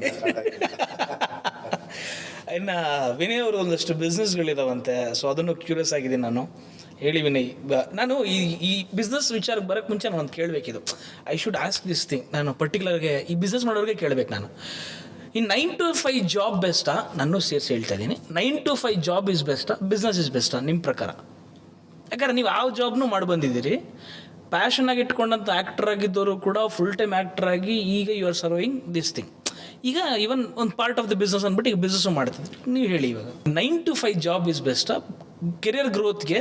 ಇನ್ನು ವಿನಯ್ ಅವರು ಒಂದಷ್ಟು ಬಿಸ್ನೆಸ್ಗಳಿದಾವಂತೆ, ಸೊ ಅದನ್ನು ಕ್ಯೂರಿಯಸ್ ಆಗಿದ್ದೀನಿ ನಾನು. ಹೇಳಿ ವಿನಯ್, ನಾನು ಈ ಬಿಸ್ನೆಸ್ ವಿಚಾರಕ್ಕೆ ಬರೋಕ್ಕೆ ಮುಂಚೆ ನಾನು ಒಂದು ಕೇಳಬೇಕಿದು. I should ask this thing. ನಾನು ಪರ್ಟಿಕ್ಯುಲರ್ಗೆ ಈ ಬಿಸ್ನೆಸ್ ಮಾಡೋರಿಗೆ ಕೇಳಬೇಕು ನಾನು. ಈ 9 to 5 ಜಾಬ್ ಬೆಸ್ಟಾ? ನಾನು ಸೇರಿಸಿ ಹೇಳ್ತಾ ಇದ್ದೀನಿ, 9 to 5 ಜಾಬ್ ಇಸ್ ಬೆಸ್ಟಾ, ಬಿಸ್ನೆಸ್ ಇಸ್ ಬೆಸ್ಟಾ ನಿಮ್ಮ ಪ್ರಕಾರ? ಯಾಕಂದ್ರೆ ನೀವು ಯಾವ ಜಾಬ್ನೂ ಮಾಡಿ ಬಂದಿದ್ದೀರಿ, ಪ್ಯಾಷನ್ ಆಗಿ ಇಟ್ಕೊಂಡಂಥ ಆ್ಯಕ್ಟರ್ ಆಗಿದ್ದವರು ಕೂಡ ಫುಲ್ ಟೈಮ್ ಆ್ಯಕ್ಟರ್ ಆಗಿ ಈಗ you are serving this thing. ಈಗ ಇವನ್ ಒಂದು ಪಾರ್ಟ್ ಆಫ್ ದ ಬಿಸ್ನೆಸ್ ಅಂದ್ಬಿಟ್ಟು ಈಗ ಬಿಸ್ನೆಸ್ಸು ಮಾಡ್ತಿದ್ರಿ. ನೀವು ಹೇಳಿ, ಇವಾಗ 9 to 5 ಜಾಬ್ ಇಸ್ ಬೆಸ್ಟಾ ಕೆರಿಯರ್ ಗ್ರೋತ್ಗೆ,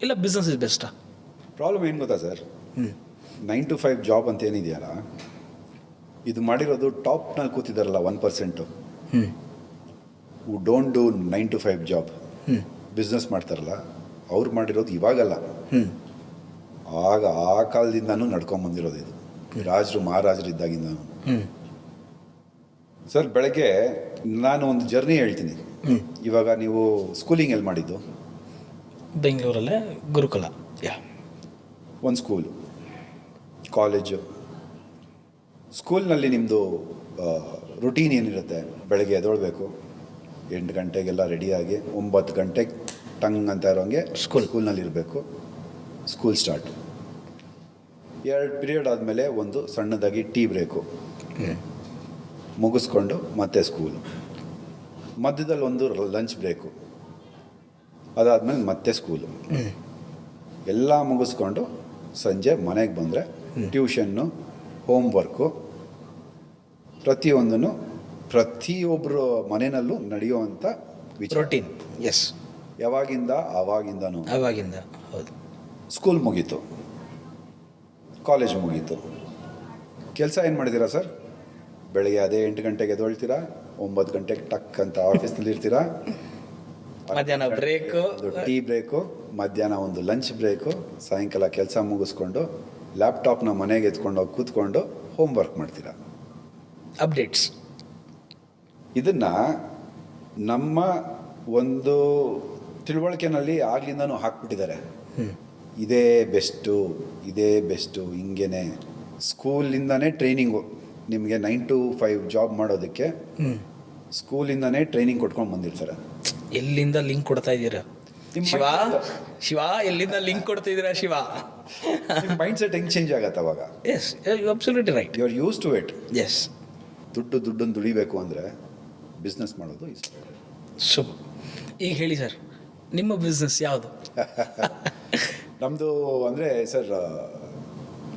ಇಲ್ಲ ಬಿಸ್ನೆಸ್ ಇಸ್ ಬೆಸ್ಟಾ? ಪ್ರಾಬ್ಲಮ್ ಏನು ಗೊತ್ತಾ ಸರ್, 9 to 5 ಜಾಬ್ ಅಂತ ಏನಿದೆಯಲ್ಲ, ಇದು ಮಾಡಿರೋದು ಟಾಪ್ನಲ್ಲಿ ಕೂತಿದ್ದಾರಲ್ಲ 1%, who don't do 9 to 5 job, business ಮಾಡ್ತಾರಲ್ಲ ಅವ್ರು ಮಾಡಿರೋದು ಇವಾಗಲ್ಲ, ಆಗ ಆ ಕಾಲದಿಂದನೂ ನಡ್ಕೊಂಬಂದಿರೋದು ಇದು, ರಾಜರು ಮಹಾರಾಜರು ಇದ್ದಾಗಿಂದ. ಸರ್, ಬೆಳಗ್ಗೆ ನಾನು ಒಂದು ಜರ್ನಿ ಹೇಳ್ತೀನಿ. ಇವಾಗ ನೀವು ಸ್ಕೂಲಿಂಗ್ ಎಲ್ಲಿ ಮಾಡಿದ್ದು? ಬೆಂಗಳೂರಲ್ಲೇ ಗುರುಕುಲ. ಒಂದು ಸ್ಕೂಲು, ಕಾಲೇಜು. ಸ್ಕೂಲ್ನಲ್ಲಿ ನಿಮ್ಮದು ರುಟೀನ್ ಏನಿರುತ್ತೆ? ಬೆಳಗ್ಗೆ ಎದ್ದೇಳಬೇಕು, 8 ಗಂಟೆಗೆಲ್ಲ ರೆಡಿಯಾಗಿ 9 ಗಂಟೆಗೆ ಟಂಗ್ ಅಂತ ಇರೋಂಗೆ ಸ್ಕೂಲ್ನಲ್ಲಿ ಇರಬೇಕು. ಸ್ಕೂಲ್ ಸ್ಟಾರ್ಟ್, 2 ಪೀರಿಯಡ್ ಆದಮೇಲೆ ಒಂದು ಸಣ್ಣದಾಗಿ ಟೀ ಬ್ರೇಕು, ಮುಗಿಸ್ಕೊಂಡು ಮತ್ತೆ ಸ್ಕೂಲು, ಮಧ್ಯದಲ್ಲಿ ಒಂದು ಲಂಚ್ ಬ್ರೇಕು, ಅದಾದಮೇಲೆ ಮತ್ತೆ ಸ್ಕೂಲು. ಎಲ್ಲ ಮುಗಿಸ್ಕೊಂಡು ಸಂಜೆ ಮನೆಗೆ ಬಂದರೆ ಟ್ಯೂಷನ್ನು, ಹೋಮ್ವರ್ಕು, ಪ್ರತಿಯೊಂದನ್ನು ಪ್ರತಿಯೊಬ್ಬರು ಮನೆಯಲ್ಲೂ ನಡೆಯುವಂಥ ರೋಟೀನ್. ಎಸ್. ಯಾವಾಗಿಂದ ಆವಾಗಿಂದನೂ. ಆವಾಗಿಂದ, ಹೌದು. ಸ್ಕೂಲ್ ಮುಗೀತು, ಕಾಲೇಜ್ ಮುಗೀತು, ಕೆಲಸ ಏನು ಮಾಡಿದ್ದೀರಾ ಸರ್? ಬೆಳಗ್ಗೆ ಅದೇ 8 ಗಂಟೆಗೆ ಎದ್ದೇಳ್ತೀರಾ, 9 ಗಂಟೆಗೆ ಟಕ್ ಅಂತ ಆಫೀಸ್ನಲ್ಲಿ ಇರ್ತೀರಾ, ಮಧ್ಯಾಹ್ನ ಬ್ರೇಕು, ಟೀ ಬ್ರೇಕು, ಮಧ್ಯಾಹ್ನ ಒಂದು ಲಂಚ್ ಬ್ರೇಕು, ಸಾಯಂಕಾಲ ಕೆಲಸ ಮುಗಿಸ್ಕೊಂಡು ಲ್ಯಾಪ್ಟಾಪ್ನ ಮನೆಗೆ ಎತ್ಕೊಂಡು ಹೋಗಿ ಕೂತ್ಕೊಂಡು ಹೋಮ್ವರ್ಕ್ ಮಾಡ್ತೀರಾ. ಅಪ್ಡೇಟ್ಸ್. ಇದನ್ನು ನಮ್ಮ ಒಂದು ತಿಳುವಳಿಕೆನಲ್ಲಿ ಆಗ್ಲಿಂದನೂ ಹಾಕ್ಬಿಟ್ಟಿದ್ದಾರೆ. ಇದೇ ಬೆಸ್ಟು ಹಿಂಗೇನೆ. ಸ್ಕೂಲಿಂದನೇ ಟ್ರೈನಿಂಗು ನಿಮಗೆ 9 to 5 ಜಾಬ್ ಮಾಡೋದಕ್ಕೆ ಸ್ಕೂಲಿಂದನೇ ಟ್ರೈನಿಂಗ್ ಕೊಟ್ಕೊಂಡು ಬಂದಿರ್ತಾರೆ. ಎಲ್ಲಿಂದ ಲಿಂಕ್ ಕೊಡ್ತಾ ಇದ್ದೀರಾ ಶಿವ? ಎಲ್ಲಿಂದ ಲಿಂಕ್ ಕೊಡ್ತಿದ್ದೀರಾ ಶಿವ? ಮೈಂಡ್ ಸೆಟ್ ಹೆಂಗೆ ಚೇಂಜ್ ಆಗತ್ತೆ ಅವಾಗ? Yes, you absolutely right. You are use to it. Yes. ದುಡ್ಡನ್ನು ದುಡಿಬೇಕು ಅಂದರೆ ಬಿಸ್ನೆಸ್ ಮಾಡೋದು ಇಷ್ಟ. ಸೂಪರ್. ಈಗ ಹೇಳಿ ಸರ್, ನಿಮ್ಮ ಬಿಸ್ನೆಸ್ ಯಾವುದು? ನಮ್ಮದು ಅಂದರೆ sir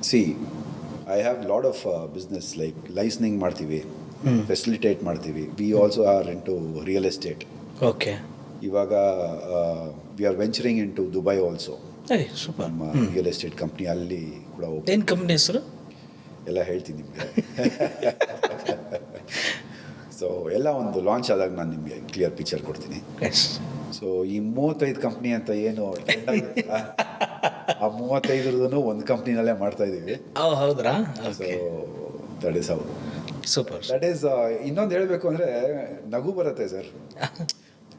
see I have lot of business like liaisoning ಮಾಡ್ತೀವಿ, ಫೆಸಿಲಿಟೇಟ್ ಮಾಡ್ತೀವಿ. We also are into real estate. Okay. ಇವಾಗ we are venturing into Dubai also. Super. ನಮ್ಮ ರಿಯಲ್ ಎಸ್ಟೇಟ್ ಕಂಪ್ನಿ ಅಲ್ಲಿ ಕೂಡ ಏನು ಕಂಪ್ನಿ ಹೆಸರು? ಎಲ್ಲ ಹೇಳ್ತೀನಿ ನಿಮಗೆ. ಸೊ ಎಲ್ಲ ಒಂದು ಲಾಂಚ್ ಆದಾಗ ನಾನು ನಿಮಗೆ ಕ್ಲಿಯರ್ ಪಿಕ್ಚರ್ ಕೊಡ್ತೀನಿ. ಸೊ ಈ 35 ಕಂಪ್ನಿ ಅಂತ ಏನು ಆ 35 ಒಂದು ಕಂಪ್ನಿನಲ್ಲೇ ಮಾಡ್ತಾ ಇದ್ದೀವಿ. ಹೌದ್ರಾ? So that is how. Super. That is ಇನ್ನೊಂದು ಹೇಳಬೇಕು ಅಂದರೆ ನಗು ಬರುತ್ತೆ ಸರ್.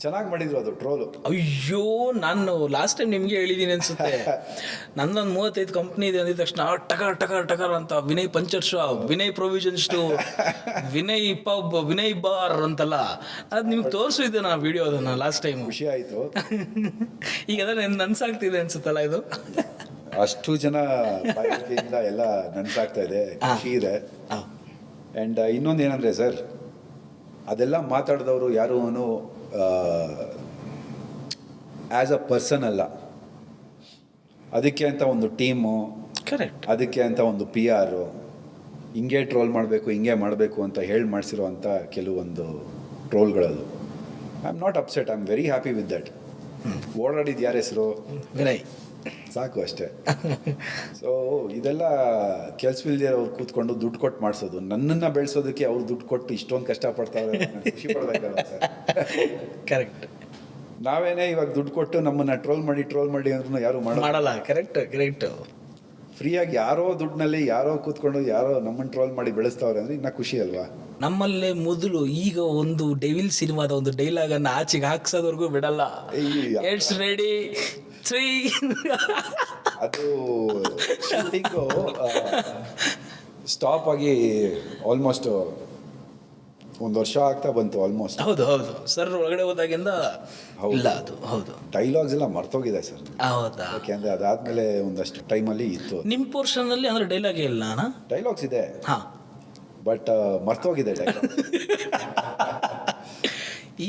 ಚೆನ್ನಾಗಿ ಮಾಡಿದ್ರು ಅದು ಟ್ರೋಲು. ಅಯ್ಯೋ, ನಾನು ಲಾಸ್ಟ್ ಟೈಮ್ ನಿಮಗೆ ಹೇಳಿದ್ದೀನಿ ಅನ್ಸುತ್ತೆ. ನನ್ನೊಂದು 35 ಕಂಪ್ನಿ ಇದೆ ಅಂದಿದ ತಕ್ಷಣ ಟಕರ್ ಟಕರ್ ಟಕರ್ ಅಂತ Vinay puncture shop, Vinay provision store, Vinay pub, Vinay bar ಅಂತಲ್ಲ. ಅದು ನಿಮ್ಗೆ ತೋರಿಸಿದ್ದೆ ನಾನು ವಿಡಿಯೋ ಅದನ್ನು ಲಾಸ್ಟ್ ಟೈಮ್. ಖುಷಿ ಆಯಿತು. ಈಗ ಅದ ನನ್ಸಾಗ್ತಿದೆ ಅನ್ಸುತ್ತಲ್ಲ ಇದು. ಅಷ್ಟು ಜನ ಬಾಯಿಯಿಂದ ಎಲ್ಲ ನನ್ಸಾಗ್ತಾ ಇದೆ, ಖುಷಿ ಇದೆ. ಆ್ಯಂಡ್ ಇನ್ನೊಂದು ಏನಂದರೆ ಸರ್, ಅದೆಲ್ಲ ಮಾತಾಡಿದವರು ಯಾರೂ ಆ್ಯಸ್ ಅ ಪರ್ಸನ್ ಅಲ್ಲ, ಅದಕ್ಕೆ ಅಂತ ಒಂದು ಟೀಮು, ಕರೆಕ್ಟ್, ಅದಕ್ಕೆ ಅಂತ ಒಂದು PR, ಹಿಂಗೆ ಟ್ರೋಲ್ ಮಾಡಬೇಕು ಹಿಂಗೆ ಮಾಡಬೇಕು ಅಂತ ಹೇಳಿ ಮಾಡಿಸಿರೋ ಅಂಥ ಕೆಲವೊಂದು ಟ್ರೋಲ್ಗಳದು. I am not upset, I am very happy with that. ಓಡಾಡಿದ್ದು ಯಾರ ಹೆಸರು? ವಿನಯ್. ಸಾಕು ಅಷ್ಟೇ. ಸೊ ಇದೆಲ್ಲ ಕೆಲಸವಿಲ್ಲದೆ ಅವ್ರು ಕೂತ್ಕೊಂಡು ದುಡ್ಡು ಕೊಟ್ಟು ಮಾಡಿಸೋದು, ನನ್ನನ್ನು ಬೆಳೆಸೋದಕ್ಕೆ ಅವ್ರು ದುಡ್ಡು ಕೊಟ್ಟು ಇಷ್ಟೊಂದು ಕಷ್ಟಪಡ್ತಾರೆ, ಖುಷಿ ಪಡಬೇಕಲ್ಲ ಸರ್. ಕರೆಕ್ಟ್. ನಾವೇನೇ ಇವಾಗ ದುಡ್ಡು ಕೊಟ್ಟು ನಮ್ಮನ್ನು ಟ್ರೋಲ್ ಮಾಡಿ ಅಂದ್ರೂ ಯಾರು ಮಾಡಲ್ಲ. ಕರೆಕ್ಟ್. ಫ್ರೀಯಾಗಿ ಯಾರೋ ದುಡ್ಡಿನಲ್ಲಿ ಯಾರೋ ಕೂತ್ಕೊಂಡು ಯಾರೋ ನಮ್ಮನ್ನು ಟ್ರೋಲ್ ಮಾಡಿ ಬೆಳೆಸ್ತಾವ್ರೆ ಅಂದರೆ ಇನ್ನೂ ಖುಷಿ ಅಲ್ವಾ? ನಮ್ಮಲ್ಲೇ ಮೊದಲು ಈಗ ಒಂದು ಡೆವಿಲ್ ಸಿನಿಮಾದ ಒಂದು ಡೈಲಾಗ್ ಅನ್ನು ಆಚೆಗೆ ಹಾಕ್ಸೋದವರೆಗೂ ಬಿಡಲ್ಲ. It's ready 3. ಅದು ಶೂಟಿಂಗು ಸ್ಟಾಪ್ ಆಗಿ ಆಲ್ಮೋಸ್ಟ್ 1 ವರ್ಷ ಆಗ್ತಾ ಬಂತು ಆಲ್ಮೋಸ್ಟ್. ಹೌದು ಸರ್, ಒಳಗಡೆ ಹೋದಾಗಿಂದ ಇಲ್ಲ ಅದು. ಹೌದು, ಡೈಲಾಗ್ಸ್ ಎಲ್ಲ ಮರ್ತೋಗಿದೆ ಸರ್. ಹೌದಾ? ಯಾಕೆಂದರೆ ಅದಾದಮೇಲೆ ಒಂದಷ್ಟು ಟೈಮಲ್ಲಿ ಇತ್ತು. ನಿಮ್ಮ ಪೋರ್ಷನಲ್ಲಿ ಅಂದರೆ ಡೈಲಾಗ್ ಇಲ್ಲ ಅಣ್ಣ? ಡೈಲಾಗ್ಸ್ ಇದೆ, ಹಾಂ, ಬಟ್ ಮರ್ತೋಗಿದೆ ಡೈಲಾಗ್.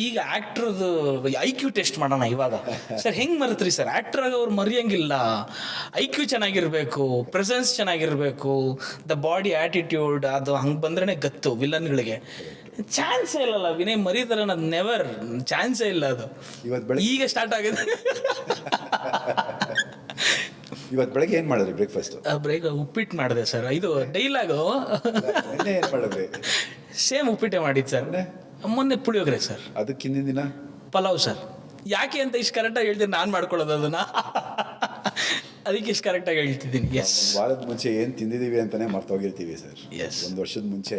ಈಗ ಆ್ಯಕ್ಟ್ರದ್ದು IQ ಟೆಸ್ಟ್ ಮಾಡೋಣ ಇವಾಗ. ಸರ್ ಹೆಂಗೆ ಮರೆತ್ರಿ ಸರ್? ಆ್ಯಕ್ಟ್ರಾಗ ಅವ್ರು ಮರೆಯಂಗಿಲ್ಲ. IQ ಚೆನ್ನಾಗಿರಬೇಕು, ಪ್ರೆಸೆನ್ಸ್ ಚೆನ್ನಾಗಿರಬೇಕು, ದ ಬಾಡಿ ಆ್ಯಟಿಟ್ಯೂಡ್ ಅದು ಹಂಗೆ ಬಂದ್ರೇ ಗತ್ತು ವಿಲನ್ಗಳಿಗೆ. ಚಾನ್ಸೇ ಇಲ್ಲಲ್ಲ ವಿನಯ್ ಮರೀತಾರೆ ಅನ್ನೋದು, ನೆವರ್, ಚಾನ್ಸೇ ಇಲ್ಲ ಅದು. ಈಗ ಸ್ಟಾರ್ಟ್ ಆಗಿದೆ. ಇವತ್ತು ಬೆಳಗ್ಗೆ ಏನು ಮಾಡಿದ್ರಿ ಬ್ರೇಕ್ಫಾಸ್ಟ್? ಉಪ್ಪಿಟ್ಟು ಮಾಡಿದೆ ಸರ್. ಇದು ಡೈಲಾಗು ಏನು ಮಾಡಿದ್ರಿ? ಸೇಮ್ ಉಪ್ಪಿಟ್ಟೆ ಮಾಡಿದ್ದು ಸರ್. ಮೊನ್ನೆ ಪುಳಿಯೋಗರೆ ಸರ್. ಅದಕ್ಕೆ ಹಿಂದಿನ ದಿನ ಪಲಾವ್ ಸರ್. ಯಾಕೆ ಅಂತ ಇಷ್ಟು ಕರೆಕ್ಟಾಗಿ ಹೇಳ್ತೀನಿ, ನಾನು ಮಾಡ್ಕೊಳ್ಳೋದು ಅದನ್ನು. ಅದಕ್ಕೆ ಇಷ್ಟು ಕರೆಕ್ಟಾಗಿ ಹೇಳ್ತಿದ್ದೀನಿ. ಎಸ್, ವಾರದ ಮುಂಚೆ ಏನು ತಿಂದಿದ್ದೀವಿ ಅಂತಲೇ ಮರ್ತೋಗಿರ್ತೀವಿ ಸರ್. ಎಸ್, 1 ವರ್ಷದ ಮುಂಚೆ.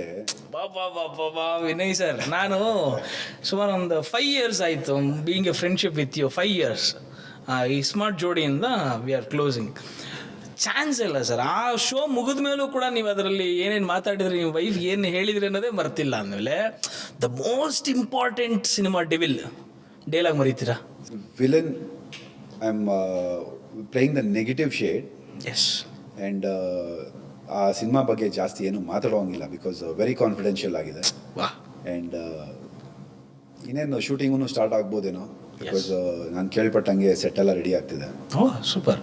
ಬಾ ವಿನಯ್ ಸರ್, ನಾನು ಸುಮಾರು ಒಂದು 5 years ಆಯಿತು being a friendship with you. 5 years ಈ ಸ್ಮಾರ್ಟ್ ಜೋಡಿಯಿಂದ ವಿ ಆರ್ ಕ್ಲೋಸಿಂಗ್. ಚಾನ್ಸ್ ಇಲ್ಲ ಸರ್. ಆ ಶೋ ಮುಗಿದ ಮೇಲೂ ಕೂಡ ನೀವು ಅದರಲ್ಲಿ ಏನೇನು ಮಾತಾಡಿದ್ರಿ, ನೀವು ವೈಫ್ ಏನು ಹೇಳಿದ್ರಿ ಅನ್ನೋದೇ ಮರ್ತಿಲ್ಲ. ಅಂದಮೇಲೆ the most important cinema Devil dialogue ಮರೀತೀರಾ? Villain, I am playing the negative shade. Yes. And ಆ ಸಿನಿಮಾ ಬಗ್ಗೆ ಜಾಸ್ತಿ ಏನು ಮಾತಾಡೋಂಗಿಲ್ಲ, ಬಿಕಾಸ್ ವೆರಿ ಕಾನ್ಫಿಡೆನ್ಷಿಯಲ್ ಆಗಿದೆ. ವಾಹ್. ಆ್ಯಂಡ್ ಇನ್ನೇನು ಶೂಟಿಂಗೂ ಸ್ಟಾರ್ಟ್ ಆಗ್ಬೋದೇನೋ, ಬಿಕಾಸ್ ನಾನು ಕೇಳ್ಪಟ್ಟಂಗೆ ಸೆಟ್ ಎಲ್ಲ ರೆಡಿ ಆಗ್ತಿದೆ. Oh, super.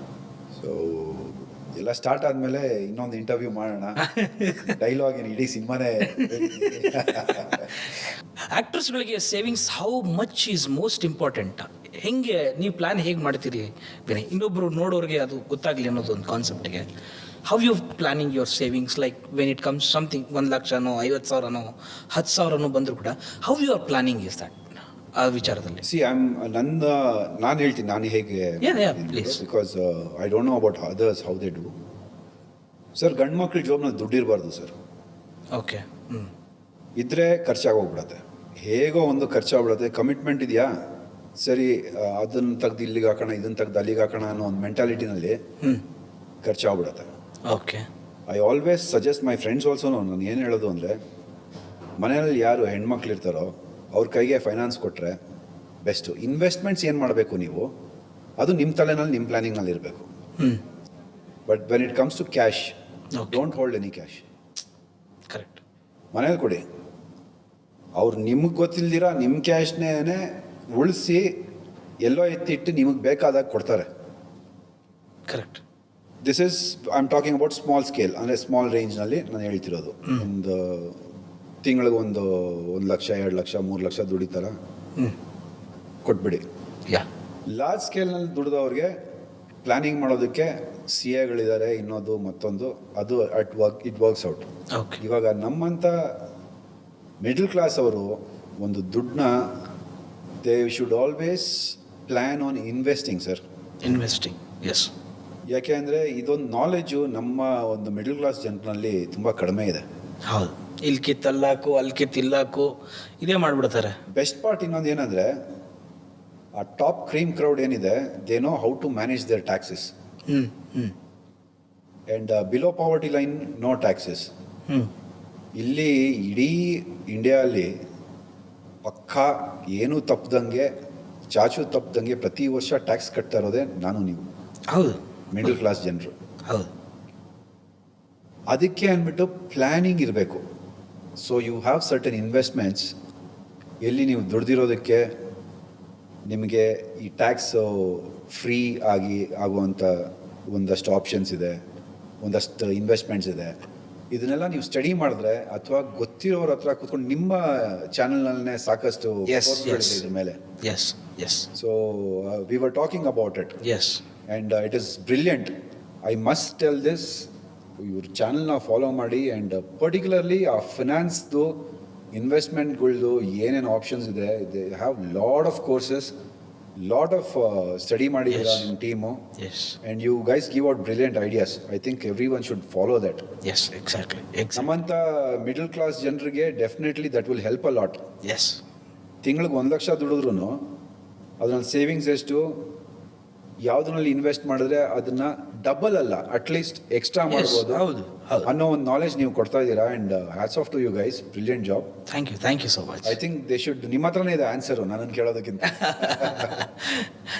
ಸೊ ಎಲ್ಲ ಸ್ಟಾರ್ಟ್ ಆದಮೇಲೆ ಇನ್ನೊಂದು ಇಂಟರ್ವ್ಯೂ ಮಾಡೋಣ. ಡೈಲಾಗ್ ಏನು ಇಡೀ ಸಿನಿಮಾನೇ. ಆ್ಯಕ್ಟರ್ಸ್ಗಳಿಗೆ savings how much is most important. ಹೆಂಗೆ ನೀವು ಪ್ಲ್ಯಾನ್ ಹೇಗೆ ಮಾಡ್ತೀರಿ ವಿನಯ್? ಇನ್ನೊಬ್ಬರು ನೋಡೋರಿಗೆ ಅದು ಗೊತ್ತಾಗಲಿ ಅನ್ನೋದು ಒಂದು ಕಾನ್ಸೆಪ್ಟಿಗೆ. How you planning your savings, like when it comes something 1 ಲಕ್ಷನೋ 50,000ನೋ 10,000ನೋ ಬಂದರೂ ಕೂಡ how you are planning is that ಆ ವಿಚಾರದಲ್ಲಿ? ಸಿ ನಾನು ಹೇಳ್ತೀನಿ ನಾನು ಹೇಗೆ, because I don't know about others how they do. Sir, ಗಂಡು ಮಕ್ಳ ಜೋಬ್ನಲ್ಲಿ ದುಡ್ಡಿರಬಾರ್ದು ಸರ್. ಓಕೆ. ಇದ್ದರೆ ಖರ್ಚಾಗೋಗ್ಬಿಡತ್ತೆ, ಹೇಗೋ ಒಂದು ಖರ್ಚಾಗ್ಬಿಡತ್ತೆ. ಕಮಿಟ್ಮೆಂಟ್ ಇದೆಯಾ, ಸರಿ ಅದನ್ನು ತೆಗ್ದು ಇಲ್ಲಿಗೆ ಹಾಕೋಣ, ಇದನ್ನು ತೆಗ್ದು ಅಲ್ಲಿಗೆ ಹಾಕೋಣ ಅನ್ನೋ ಒಂದು ಮೆಂಟಾಲಿಟಿನಲ್ಲಿ ಖರ್ಚಾಗ್ಬಿಡತ್ತೆ. Okay. I always suggest my friends also. ನಾನು ಏನು ಹೇಳೋದು ಅಂದರೆ, ಮನೆಯಲ್ಲಿ ಯಾರು ಹೆಣ್ಮಕ್ಳು ಇರ್ತಾರೋ ಅವ್ರ ಕೈಗೆ ಫೈನಾನ್ಸ್ ಕೊಟ್ಟರೆ ಬೆಸ್ಟು. ಇನ್ವೆಸ್ಟ್ಮೆಂಟ್ಸ್ ಏನು ಮಾಡಬೇಕು ನೀವು, ಅದು ನಿಮ್ಮ ತಲೆನಲ್ಲಿ ನಿಮ್ಮ ಪ್ಲ್ಯಾನಿಂಗ್ನಲ್ಲಿ ಇರಬೇಕು. But when it comes to cash, don't hold any cash. Correct. ಮನೇಲಿ ಕೊಡಿ, ಅವ್ರು ನಿಮಗೆ ಗೊತ್ತಿಲ್ದಿರ ನಿಮ್ಮ ಕ್ಯಾಶ್ನೇ ಉಳಿಸಿ ಎಲ್ಲೋ ಎತ್ತಿಟ್ಟು ನಿಮಗೆ ಬೇಕಾದಾಗ ಕೊಡ್ತಾರೆ. Correct. This is I am talking about small scale, ಅಂದರೆ ಸ್ಮಾಲ್ ರೇಂಜ್ನಲ್ಲಿ ನಾನು ಹೇಳ್ತಿರೋದು. ಒಂದು ತಿಂಗಳಿಗೆ 1 ಲಕ್ಷ 2 ಲಕ್ಷ 3 ಲಕ್ಷ ದುಡಿತಾರ, ಕೊಟ್ಬಿಡಿ. ಯಾ. ಲಾರ್ಜ್ ಸ್ಕೇಲ್ನಲ್ಲಿ ದುಡಿದವ್ರಿಗೆ ಪ್ಲ್ಯಾನಿಂಗ್ ಮಾಡೋದಕ್ಕೆ ಸಿ ಎಗಳಿದ್ದಾರೆ, ಇನ್ನೊಂದು ಮತ್ತೊಂದು, ಅದು ಇಟ್ ವರ್ಕ್ಸ್ ಔಟ್. ಓಕೆ. ಇವಾಗ ನಮ್ಮಂಥ ಮಿಡಲ್ ಕ್ಲಾಸ್ ಅವರು ಒಂದು ದುಡ್ಡನ್ನ they should always plan on investing sir. Investing, yes. ಯಾಕೆ ಅಂದರೆ ಇದೊಂದು ನಾಲೆಜು ನಮ್ಮ ಒಂದು ಮಿಡಲ್ ಕ್ಲಾಸ್ ಜನರಲ್ಲಿ ತುಂಬ ಕಡಿಮೆ ಇದೆ. ಹೌದು. ಇಲ್ಲಿ ಕಿತ್ತಲ್ಲಾಕು ಅಲ್ಲಿ ಕಿತ್ತಿಲ್ಲಾಕು ಇದೇ ಮಾಡಿಬಿಡ್ತಾರೆ. ಬೆಸ್ಟ್ ಪಾರ್ಟ್ ಇನ್ನೊಂದು ಏನಂದರೆ, ಆ ಟಾಪ್ ಕ್ರೀಮ್ ಕ್ರೌಡ್ ಏನಿದೆ, they know how to manage their taxes. And below poverty line no taxes. ಇಲ್ಲಿ ಇಡೀ ಇಂಡಿಯಾದಲ್ಲಿ ಪಕ್ಕಾ ಏನೂ ತಪ್ಪದಂಗೆ, ಚಾಚು ತಪ್ಪದಂಗೆ ಪ್ರತಿ ವರ್ಷ ಟ್ಯಾಕ್ಸ್ ಕಟ್ತಾ ಇರೋದೇ ನಾನು ನೀವು. ಹೌದು. ಮಿಡಲ್ ಕ್ಲಾಸ್ ಜನರು. ಹೌದು. ಅದಕ್ಕೆ ಅಂದ್ಬಿಟ್ಟು ಪ್ಲ್ಯಾನಿಂಗ್ ಇರಬೇಕು. So you have certain investments ಎಲ್ಲಿ ನೀವು ದುಡ್ದಿರೋದಕ್ಕೆ ನಿಮಗೆ ಈ ಟ್ಯಾಕ್ಸು ಫ್ರೀ ಆಗುವಂಥ ಒಂದಷ್ಟು ಆಪ್ಷನ್ಸ್ ಇದೆ, ಒಂದಷ್ಟು ಇನ್ವೆಸ್ಟ್ಮೆಂಟ್ಸ್ ಇದೆ. ಇದನ್ನೆಲ್ಲ ನೀವು ಸ್ಟಡಿ ಮಾಡಿದ್ರೆ, ಅಥವಾ ಗೊತ್ತಿರೋರ ಹತ್ರ ಕೂತ್ಕೊಂಡು, ನಿಮ್ಮ ಚಾನಲ್ನಲ್ಲೇ ಸಾಕಷ್ಟು ಕೋರ್ಸ್ಗಳಿದೆ ಇದ್ರ ಮೇಲೆ. Yes yes. So we were talking about it. Yes. And it is brilliant. I must tell this, ಇವ್ರ ಚಾನಲ್ನ ಫಾಲೋ ಮಾಡಿ. ಆ್ಯಂಡ್ ಪರ್ಟಿಕ್ಯುಲರ್ಲಿ ಆ ಫಿನಾನ್ಸ್ದು, ಇನ್ವೆಸ್ಟ್ಮೆಂಟ್ಗಳ್ದು ಏನೇನು ಆಪ್ಷನ್ಸ್ ಇದೆ, they have lot of courses, lot of study ಮಾಡಿದ್ದೀರಾ ನಿಮ್ಮ team. Yes. And you guys give out brilliant ideas. I think everyone should follow that. Yes, exactly. ನಮ್ಮಂಥ middle class ಜನರಿಗೆ definitely that will help a lot. Yes. ತಿಂಗಳಿಗೆ 1 ಲಕ್ಷ ದುಡಿದ್ರೂ ಅದ್ರಲ್ಲಿ savings ಎಷ್ಟು, ಯಾವುದ್ರಲ್ಲಿ invest ಮಾಡಿದ್ರೆ ಅದನ್ನ ಡಬಲ್ ಅಲ್ಲ ಅಟ್ಲೀಸ್ಟ್ ಎಕ್ಸ್ಟ್ರಾ ಮಾಡ್ಬೋದು. ಹೌದು, ಹೌದು. ಅನ್ನೋ ಒಂದು ನಾಲೆಜ್ ನೀವು ಕೊಡ್ತಾ ಇದ್ದೀರಾ. And hats off to you guys, brilliant job. Thank you so much. I think they should, ನಿಮ್ಮ ಹತ್ರನೇ ಇದೆ ಆನ್ಸರು, ನನ್ನನ್ನು ಕೇಳೋದಕ್ಕಿಂತ.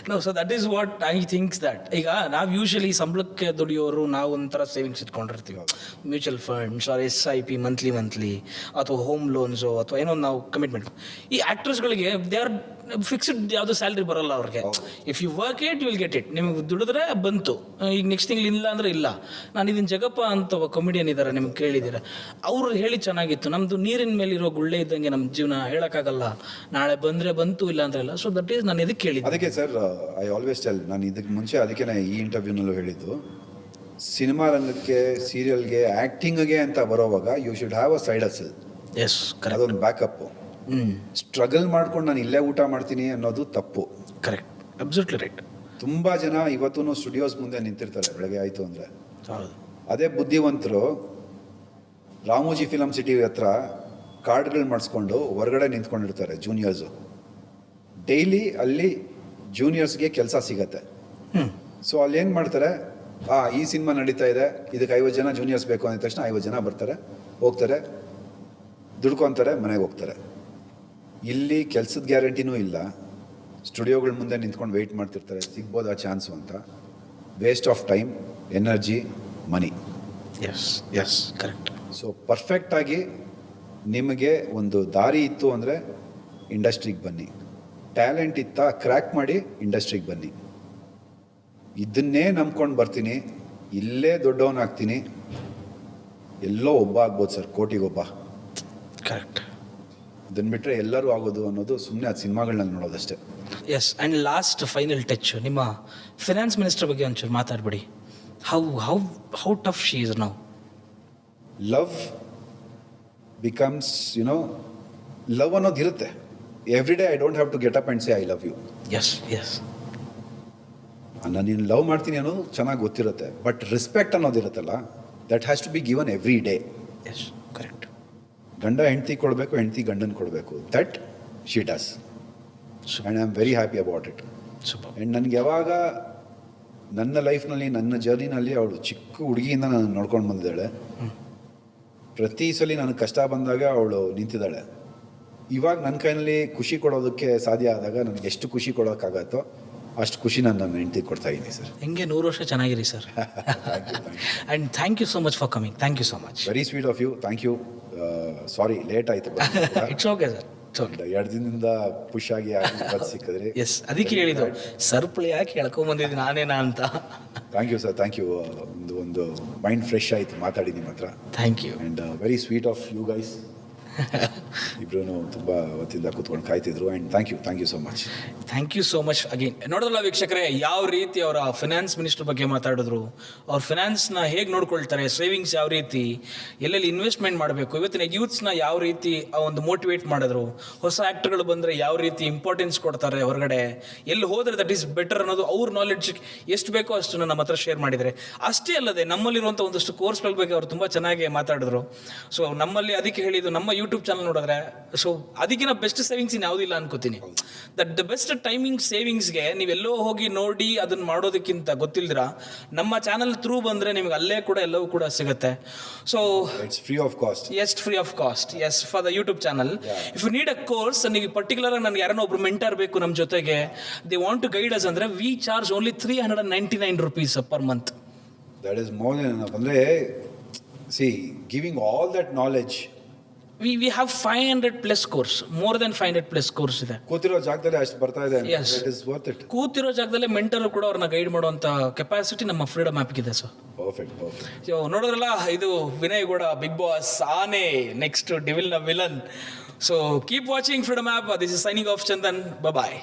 No, so that is what I thinks that. ಈಗ ನಾವು ಯೂಶಲಿ ಸಂಬಳಕ್ಕೆ ದುಡಿಯೋರು ನಾವು ಒಂಥರ ಸೇವಿಂಗ್ಸ್ ಇಟ್ಕೊಂಡಿರ್ತೀವಿ, mutual funds or SIP monthly ಅಥವಾ ಹೋಮ್ ಲೋನ್ಸು ಅಥವಾ ಏನೋ ನಾವು ಕಮಿಟ್ಮೆಂಟ್. ಈ ಆ್ಯಕ್ಟರ್ಸ್ಗಳಿಗೆ ದೇ ಆರ್ ಫಿಕ್ಸ್ಡ್, ಯಾವುದೋ ಸ್ಯಾಲ್ರಿ ಬರೋಲ್ಲ ಅವ್ರಿಗೆ. If you work it you will get it. ನಿಮಗೆ ದುಡಿದ್ರೆ ಬಂತು, ಈಗ ನೆಕ್ಸ್ಟ್ ತಿಂಗಳು ಇಲ್ಲ ಅಂದರೆ ಇಲ್ಲ. ನಾನು ಇದನ್ನು ಜಗಪ್ಪ ಅಂತ ಕಾಮಿಡಿಯನ್ ಇದ್ದಾರೆ, ನಿಮ್ಗೆ ಕೇಳಿದ್ದೀರ, ಅವರು ಹೇಳಿ ಚೆನ್ನಾಗಿತ್ತು. ನಮ್ಮದು ನೀರಿನ ಮೇಲಿರೋ ಗುಳ್ಳೆ ಇದ್ದಂಗೆ ನಮ್ಮ ಜೀವನ, ಹೇಳೋಕ್ಕಾಗಲ್ಲ, ನಾಳೆ ಬಂದರೆ ಬಂತು, ಇಲ್ಲ ಅಂದರೆ ಇಲ್ಲ. ಸೊ ದಟ್ ಈಸ್ ನಾನು ಇದಕ್ಕೆ ಕೇಳಿದ್ದೆ. ಅದಕ್ಕೆ ಸರ್ ಐ ಆಲ್ವೇಸ್ ಟೆಲ್, ನಾನು ಇದಕ್ಕೆ ಮುಂಚೆ ಅದಕ್ಕೆ ಈ ಇಂಟರ್ವ್ಯೂನಲ್ಲೂ ಹೇಳಿದ್ದು, ಸಿನಿಮಾ ರಂಗಕ್ಕೆ, ಸೀರಿಯಲ್ಗೆ, ಆ್ಯಕ್ಟಿಂಗ್ಗೆ ಅಂತ ಬರೋವಾಗ you should have a side hustle. Yes, correct. ಅದೊಂದು ಬ್ಯಾಕಪ್ಪು. ಸ್ಟ್ರಗಲ್ ಮಾಡ್ಕೊಂಡು ನಾನು ಇಲ್ಲೇ ಊಟ ಮಾಡ್ತೀನಿ ಅನ್ನೋದು ತಪ್ಪು. Correct, absolutely right. ತುಂಬ ಜನ ಇವತ್ತೂ ಸ್ಟುಡಿಯೋಸ್ ಮುಂದೆ ನಿಂತಿರ್ತಾರೆ ಬೆಳಗ್ಗೆ ಆಯಿತು ಅಂದರೆ. ಹೌದು. ಅದೇ ಬುದ್ಧಿವಂತರು ರಾಮೋಜಿ ಫಿಲಮ್ ಸಿಟಿ ಹತ್ರ ಕಾರ್ಡ್ಗಳು ಮಾಡಿಸ್ಕೊಂಡು ಹೊರಗಡೆ ನಿಂತ್ಕೊಂಡಿರ್ತಾರೆ ಜೂನಿಯರ್ಸು. ಡೈಲಿ ಅಲ್ಲಿ ಜೂನಿಯರ್ಸ್ಗೆ ಕೆಲಸ ಸಿಗತ್ತೆ. ಸೊ ಅಲ್ಲಿ ಏನು ಮಾಡ್ತಾರೆ, ಈ ಸಿನಿಮಾ ನಡೀತಾ ಇದೆ, ಇದಕ್ಕೆ 50 ಜನ ಜೂನಿಯರ್ಸ್ ಬೇಕು ಅಂದ ತಕ್ಷಣ 50 ಜನ ಬರ್ತಾರೆ, ಹೋಗ್ತಾರೆ, ದುಡ್ಕೊತಾರೆ, ಮನೆಗೆ ಹೋಗ್ತಾರೆ. ಇಲ್ಲಿ ಕೆಲಸದ ಗ್ಯಾರಂಟಿನೂ ಇಲ್ಲ. ಸ್ಟುಡಿಯೋಗಳ ಮುಂದೆ ನಿಂತ್ಕೊಂಡು ವೆಯ್ಟ್ ಮಾಡ್ತಿರ್ತಾರೆ, ಸಿಗ್ಬೋದಾ ಚಾನ್ಸು ಅಂತ. Waste of time, energy, money. Yes yes, correct. So ಪರ್ಫೆಕ್ಟಾಗಿ ನಿಮಗೆ ಒಂದು ದಾರಿ ಇತ್ತು ಅಂದರೆ ಇಂಡಸ್ಟ್ರಿಗೆ ಬನ್ನಿ. ಟ್ಯಾಲೆಂಟ್ ಇತ್ತಾ, ಕ್ರ್ಯಾಕ್ ಮಾಡಿ ಇಂಡಸ್ಟ್ರಿಗೆ ಬನ್ನಿ. ಇದನ್ನೇ ನಂಬ್ಕೊಂಡು ಬರ್ತೀನಿ, ಇಲ್ಲೇ ದೊಡ್ಡವನಾಗ್ತೀನಿ, ಎಲ್ಲೋ ಒಬ್ಬ ಆಗ್ಬೋದು ಸರ್, ಕೋಟಿಗೊಬ್ಬ. ಕರೆಕ್ಟ್. ಇದನ್ನು ಬಿಟ್ಟರೆ ಎಲ್ಲರೂ ಆಗೋದು ಅನ್ನೋದು ಸುಮ್ಮನೆ ಅದು ಸಿನಿಮಾಗಳನ್ನ ನೋಡೋದಷ್ಟೇ. Yes. And last final touch, ನಿಮ್ಮ ಫಿನಾನ್ಸ್ ಮಿನಿಸ್ಟರ್ ಬಗ್ಗೆ ಒಂಚೂರು ಮಾತಾಡ್ಬಿಡಿ. How tough she is now. Love becomes, love ಅನ್ನೋದು ಇರುತ್ತೆ. Every day I don't have to get up and say I love you. Yes yes. ನಾನು ನೀನು ಲವ್ ಮಾಡ್ತೀನಿ ಅನ್ನೋದು ಚೆನ್ನಾಗಿ ಗೊತ್ತಿರುತ್ತೆ. ಬಟ್ ರೆಸ್ಪೆಕ್ಟ್ ಅನ್ನೋದಿರುತ್ತಲ್ಲ, that has to be given every day. Yes, correct. ಗಂಡ ಹೆಂಡತಿ ಕೊಡಬೇಕು, ಹೆಂಡತಿ ಗಂಡನ ಕೊಡಬೇಕು. That she does. And I am very happy about it. Super. And ನನಗೆ ಯಾವಾಗ ನನ್ನ ಲೈಫ್ನಲ್ಲಿ, ನನ್ನ ಜರ್ನಿನಲ್ಲಿ ಅವಳು ಚಿಕ್ಕ ಹುಡುಗಿಯಿಂದ ನಾನು ನೋಡ್ಕೊಂಡು ಬಂದಿದ್ದಾಳೆ. ಪ್ರತಿ ಸಲ ನನಗೆ ಕಷ್ಟ ಬಂದಾಗ ಅವಳು ನಿಂತಿದ್ದಾಳೆ. ಇವಾಗ ನನ್ನ ಕೈಯಲ್ಲಿ ಖುಷಿ ಕೊಡೋದಕ್ಕೆ ಸಾಧ್ಯ ಆದಾಗ ನನಗೆ ಎಷ್ಟು ಖುಷಿ ಕೊಡೋಕ್ಕಾಗತ್ತೋ ಅಷ್ಟು ಖುಷಿ ನಾನು ನನ್ನ ಹೆಂಡತಿ ಕೊಡ್ತಾ ಇದ್ದೀನಿ ಸರ್. ಹೆಂಗೆ 100 ವರ್ಷ ಚೆನ್ನಾಗಿರಿ sir. And thank you so much for coming. Thank you so much. Very sweet of you. Thank you. Sorry late ಆಯಿತು. It's okay sir. ಎರಡು ದಿನದಿಂದ ಪುಷ್ ಆಗಿ ಸಿಕ್ಕಿದ್ರಿ. ಎಸ್, ಅದಕ್ಕೆ ಹೇಳಿದ್ದು ಸರ್ಪ್ಳಿ ಯಾಕೆ ಹೇಳ್ಕೊಂಬಂದಿದ್ದು ನಾನೇನಾ ಅಂತ. Thank you sir, thank you. ಒಂದು ಮೈಂಡ್ ಫ್ರೆಶ್ ಆಯಿತು ಮಾತಾಡಿ ನಿಮ್ಮ ಹತ್ರ. Thank you. And very sweet of you guys. ಇಬ್ರು ತುಂಬ ಹೊತ್ತಿಂದ ಕೂತ್ಕೊಂಡು ಕಾಯ್ತಿದ್ರು. And thank you so much. Thank you so much again. ನೋಡೋದಲ್ಲ ವೀಕ್ಷಕರೇ, ಯಾವ ರೀತಿ ಅವರ ಫಿನಾನ್ಸ್ ಮಿನಿಸ್ಟರ್ ಬಗ್ಗೆ ಮಾತಾಡಿದ್ರು, ಅವ್ರ ಫಿನಾನ್ಸ್ನ ಹೇಗೆ ನೋಡ್ಕೊಳ್ತಾರೆ, ಸೇವಿಂಗ್ಸ್ ಯಾವ ರೀತಿ, ಎಲ್ಲೆಲ್ಲಿ ಇನ್ವೆಸ್ಟ್ಮೆಂಟ್ ಮಾಡಬೇಕು, ಇವತ್ತಿನ ಯೂತ್ಸ್ನ ಯಾವ ರೀತಿ ಒಂದು ಮೋಟಿವೇಟ್ ಮಾಡಿದ್ರು, ಹೊಸ ಆ್ಯಕ್ಟರ್ಗಳು ಬಂದರೆ ಯಾವ ರೀತಿ ಇಂಪಾರ್ಟೆನ್ಸ್ ಕೊಡ್ತಾರೆ ಹೊರಗಡೆ, ಎಲ್ಲಿ ಹೋದರೆ ದಟ್ ಈಸ್ ಬೆಟರ್ ಅನ್ನೋದು ಅವ್ರ ನಾಲೆಡ್ಜ್ ಎಷ್ಟು ಬೇಕೋ ಅಷ್ಟು ನಮ್ಮ ಹತ್ರ ಶೇರ್ ಮಾಡಿದರೆ. ಅಷ್ಟೇ ಅಲ್ಲದೆ ನಮ್ಮಲ್ಲಿರುವಂಥ ಒಂದಷ್ಟು ಕೋರ್ಸ್ಗಳ ಬಗ್ಗೆ ಅವರು ತುಂಬ ಚೆನ್ನಾಗಿ ಮಾತಾಡಿದ್ರು. ಸೊ ನಮ್ಮಲ್ಲಿ ಅದಕ್ಕೆ ಹೇಳಿದ್ದು, ನಮ್ಮ ಯೂಟ್ಯೂಬ್ ಚಾನಲ್ ನೋಡಿದ್ರೆ ಸೊ ಅದಕ್ಕಿಂತ ಬೆಸ್ಟ್ ಸೇವಿಂಗ್ಸ್ ಇನ್ನು ಯಾವುದಿಲ್ಲ ಅನ್ಕೋತೀನಿ. ದಟ್ ದ ಬೆಸ್ಟ್ ಟೈಮಿಂಗ್ ಸೇವಿಂಗ್ಸ್ಗೆ ನೀವೆಲ್ಲೋ ಹೋಗಿ ನೋಡಿ ಅದನ್ನು ಮಾಡೋದಕ್ಕಿಂತ ಗೊತ್ತಿಲ್ದಿರ ನಮ್ಮ ಚಾನಲ್ ಥ್ರೂ ಬಂದರೆ ನಿಮಗೆ ಅಲ್ಲೇ ಕೂಡ ಎಲ್ಲವೂ ಕೂಡ ಸಿಗುತ್ತೆ. So it's free of cost. Free of cost. Yes, for the YouTube channel. If you need a course, ನನಗೆ ಪರ್ಟಿಕ್ಯುಲರ್ ಆಗಿ ನನಗೆ ಯಾರನ್ನೋ ಒಬ್ರು ಮೆಂಟರ್ ಬೇಕು ನಮ್ಮ ಜೊತೆಗೆ, they want to guide us ಅಂದರೆ we charge only 399 rupees per month. That is more than enough. ಅಂದರೆ see giving all that knowledge. We have 500+ course, more than 500+ course ಇದೆ. ಕೂತಿರೋ ಜಾಗದಲ್ಲಿ ಅಷ್ಟು ಬರ್ತಾ ಇದೆ. Yes. It is worth it. ಕೂತಿರೋ ಜಾಗದಲ್ಲೇ mentor ಕೂಡ ಅವ್ರನ್ನ ಗೈಡ್ ಮಾಡುವಂಥ ಕೆಪಾಸಿಟಿ ನಮ್ಮ ಫ್ರೀಡಮ್ ಆ್ಯಪ್ಗಿದೆ ಸರ್. ಪರ್ಫೆಕ್ಟ್. ಸೊ ನೋಡೋದ್ರಲ್ಲ, ಇದು ವಿನಯ್ ಗೌಡ, ಬಿಗ್ ಬಾಸ್ ಆನೆ, ನೆಕ್ಸ್ಟ್ ಡಿವಿಲ್ನ villain. So keep watching Freedom app. This is signing off Chandan. Bye.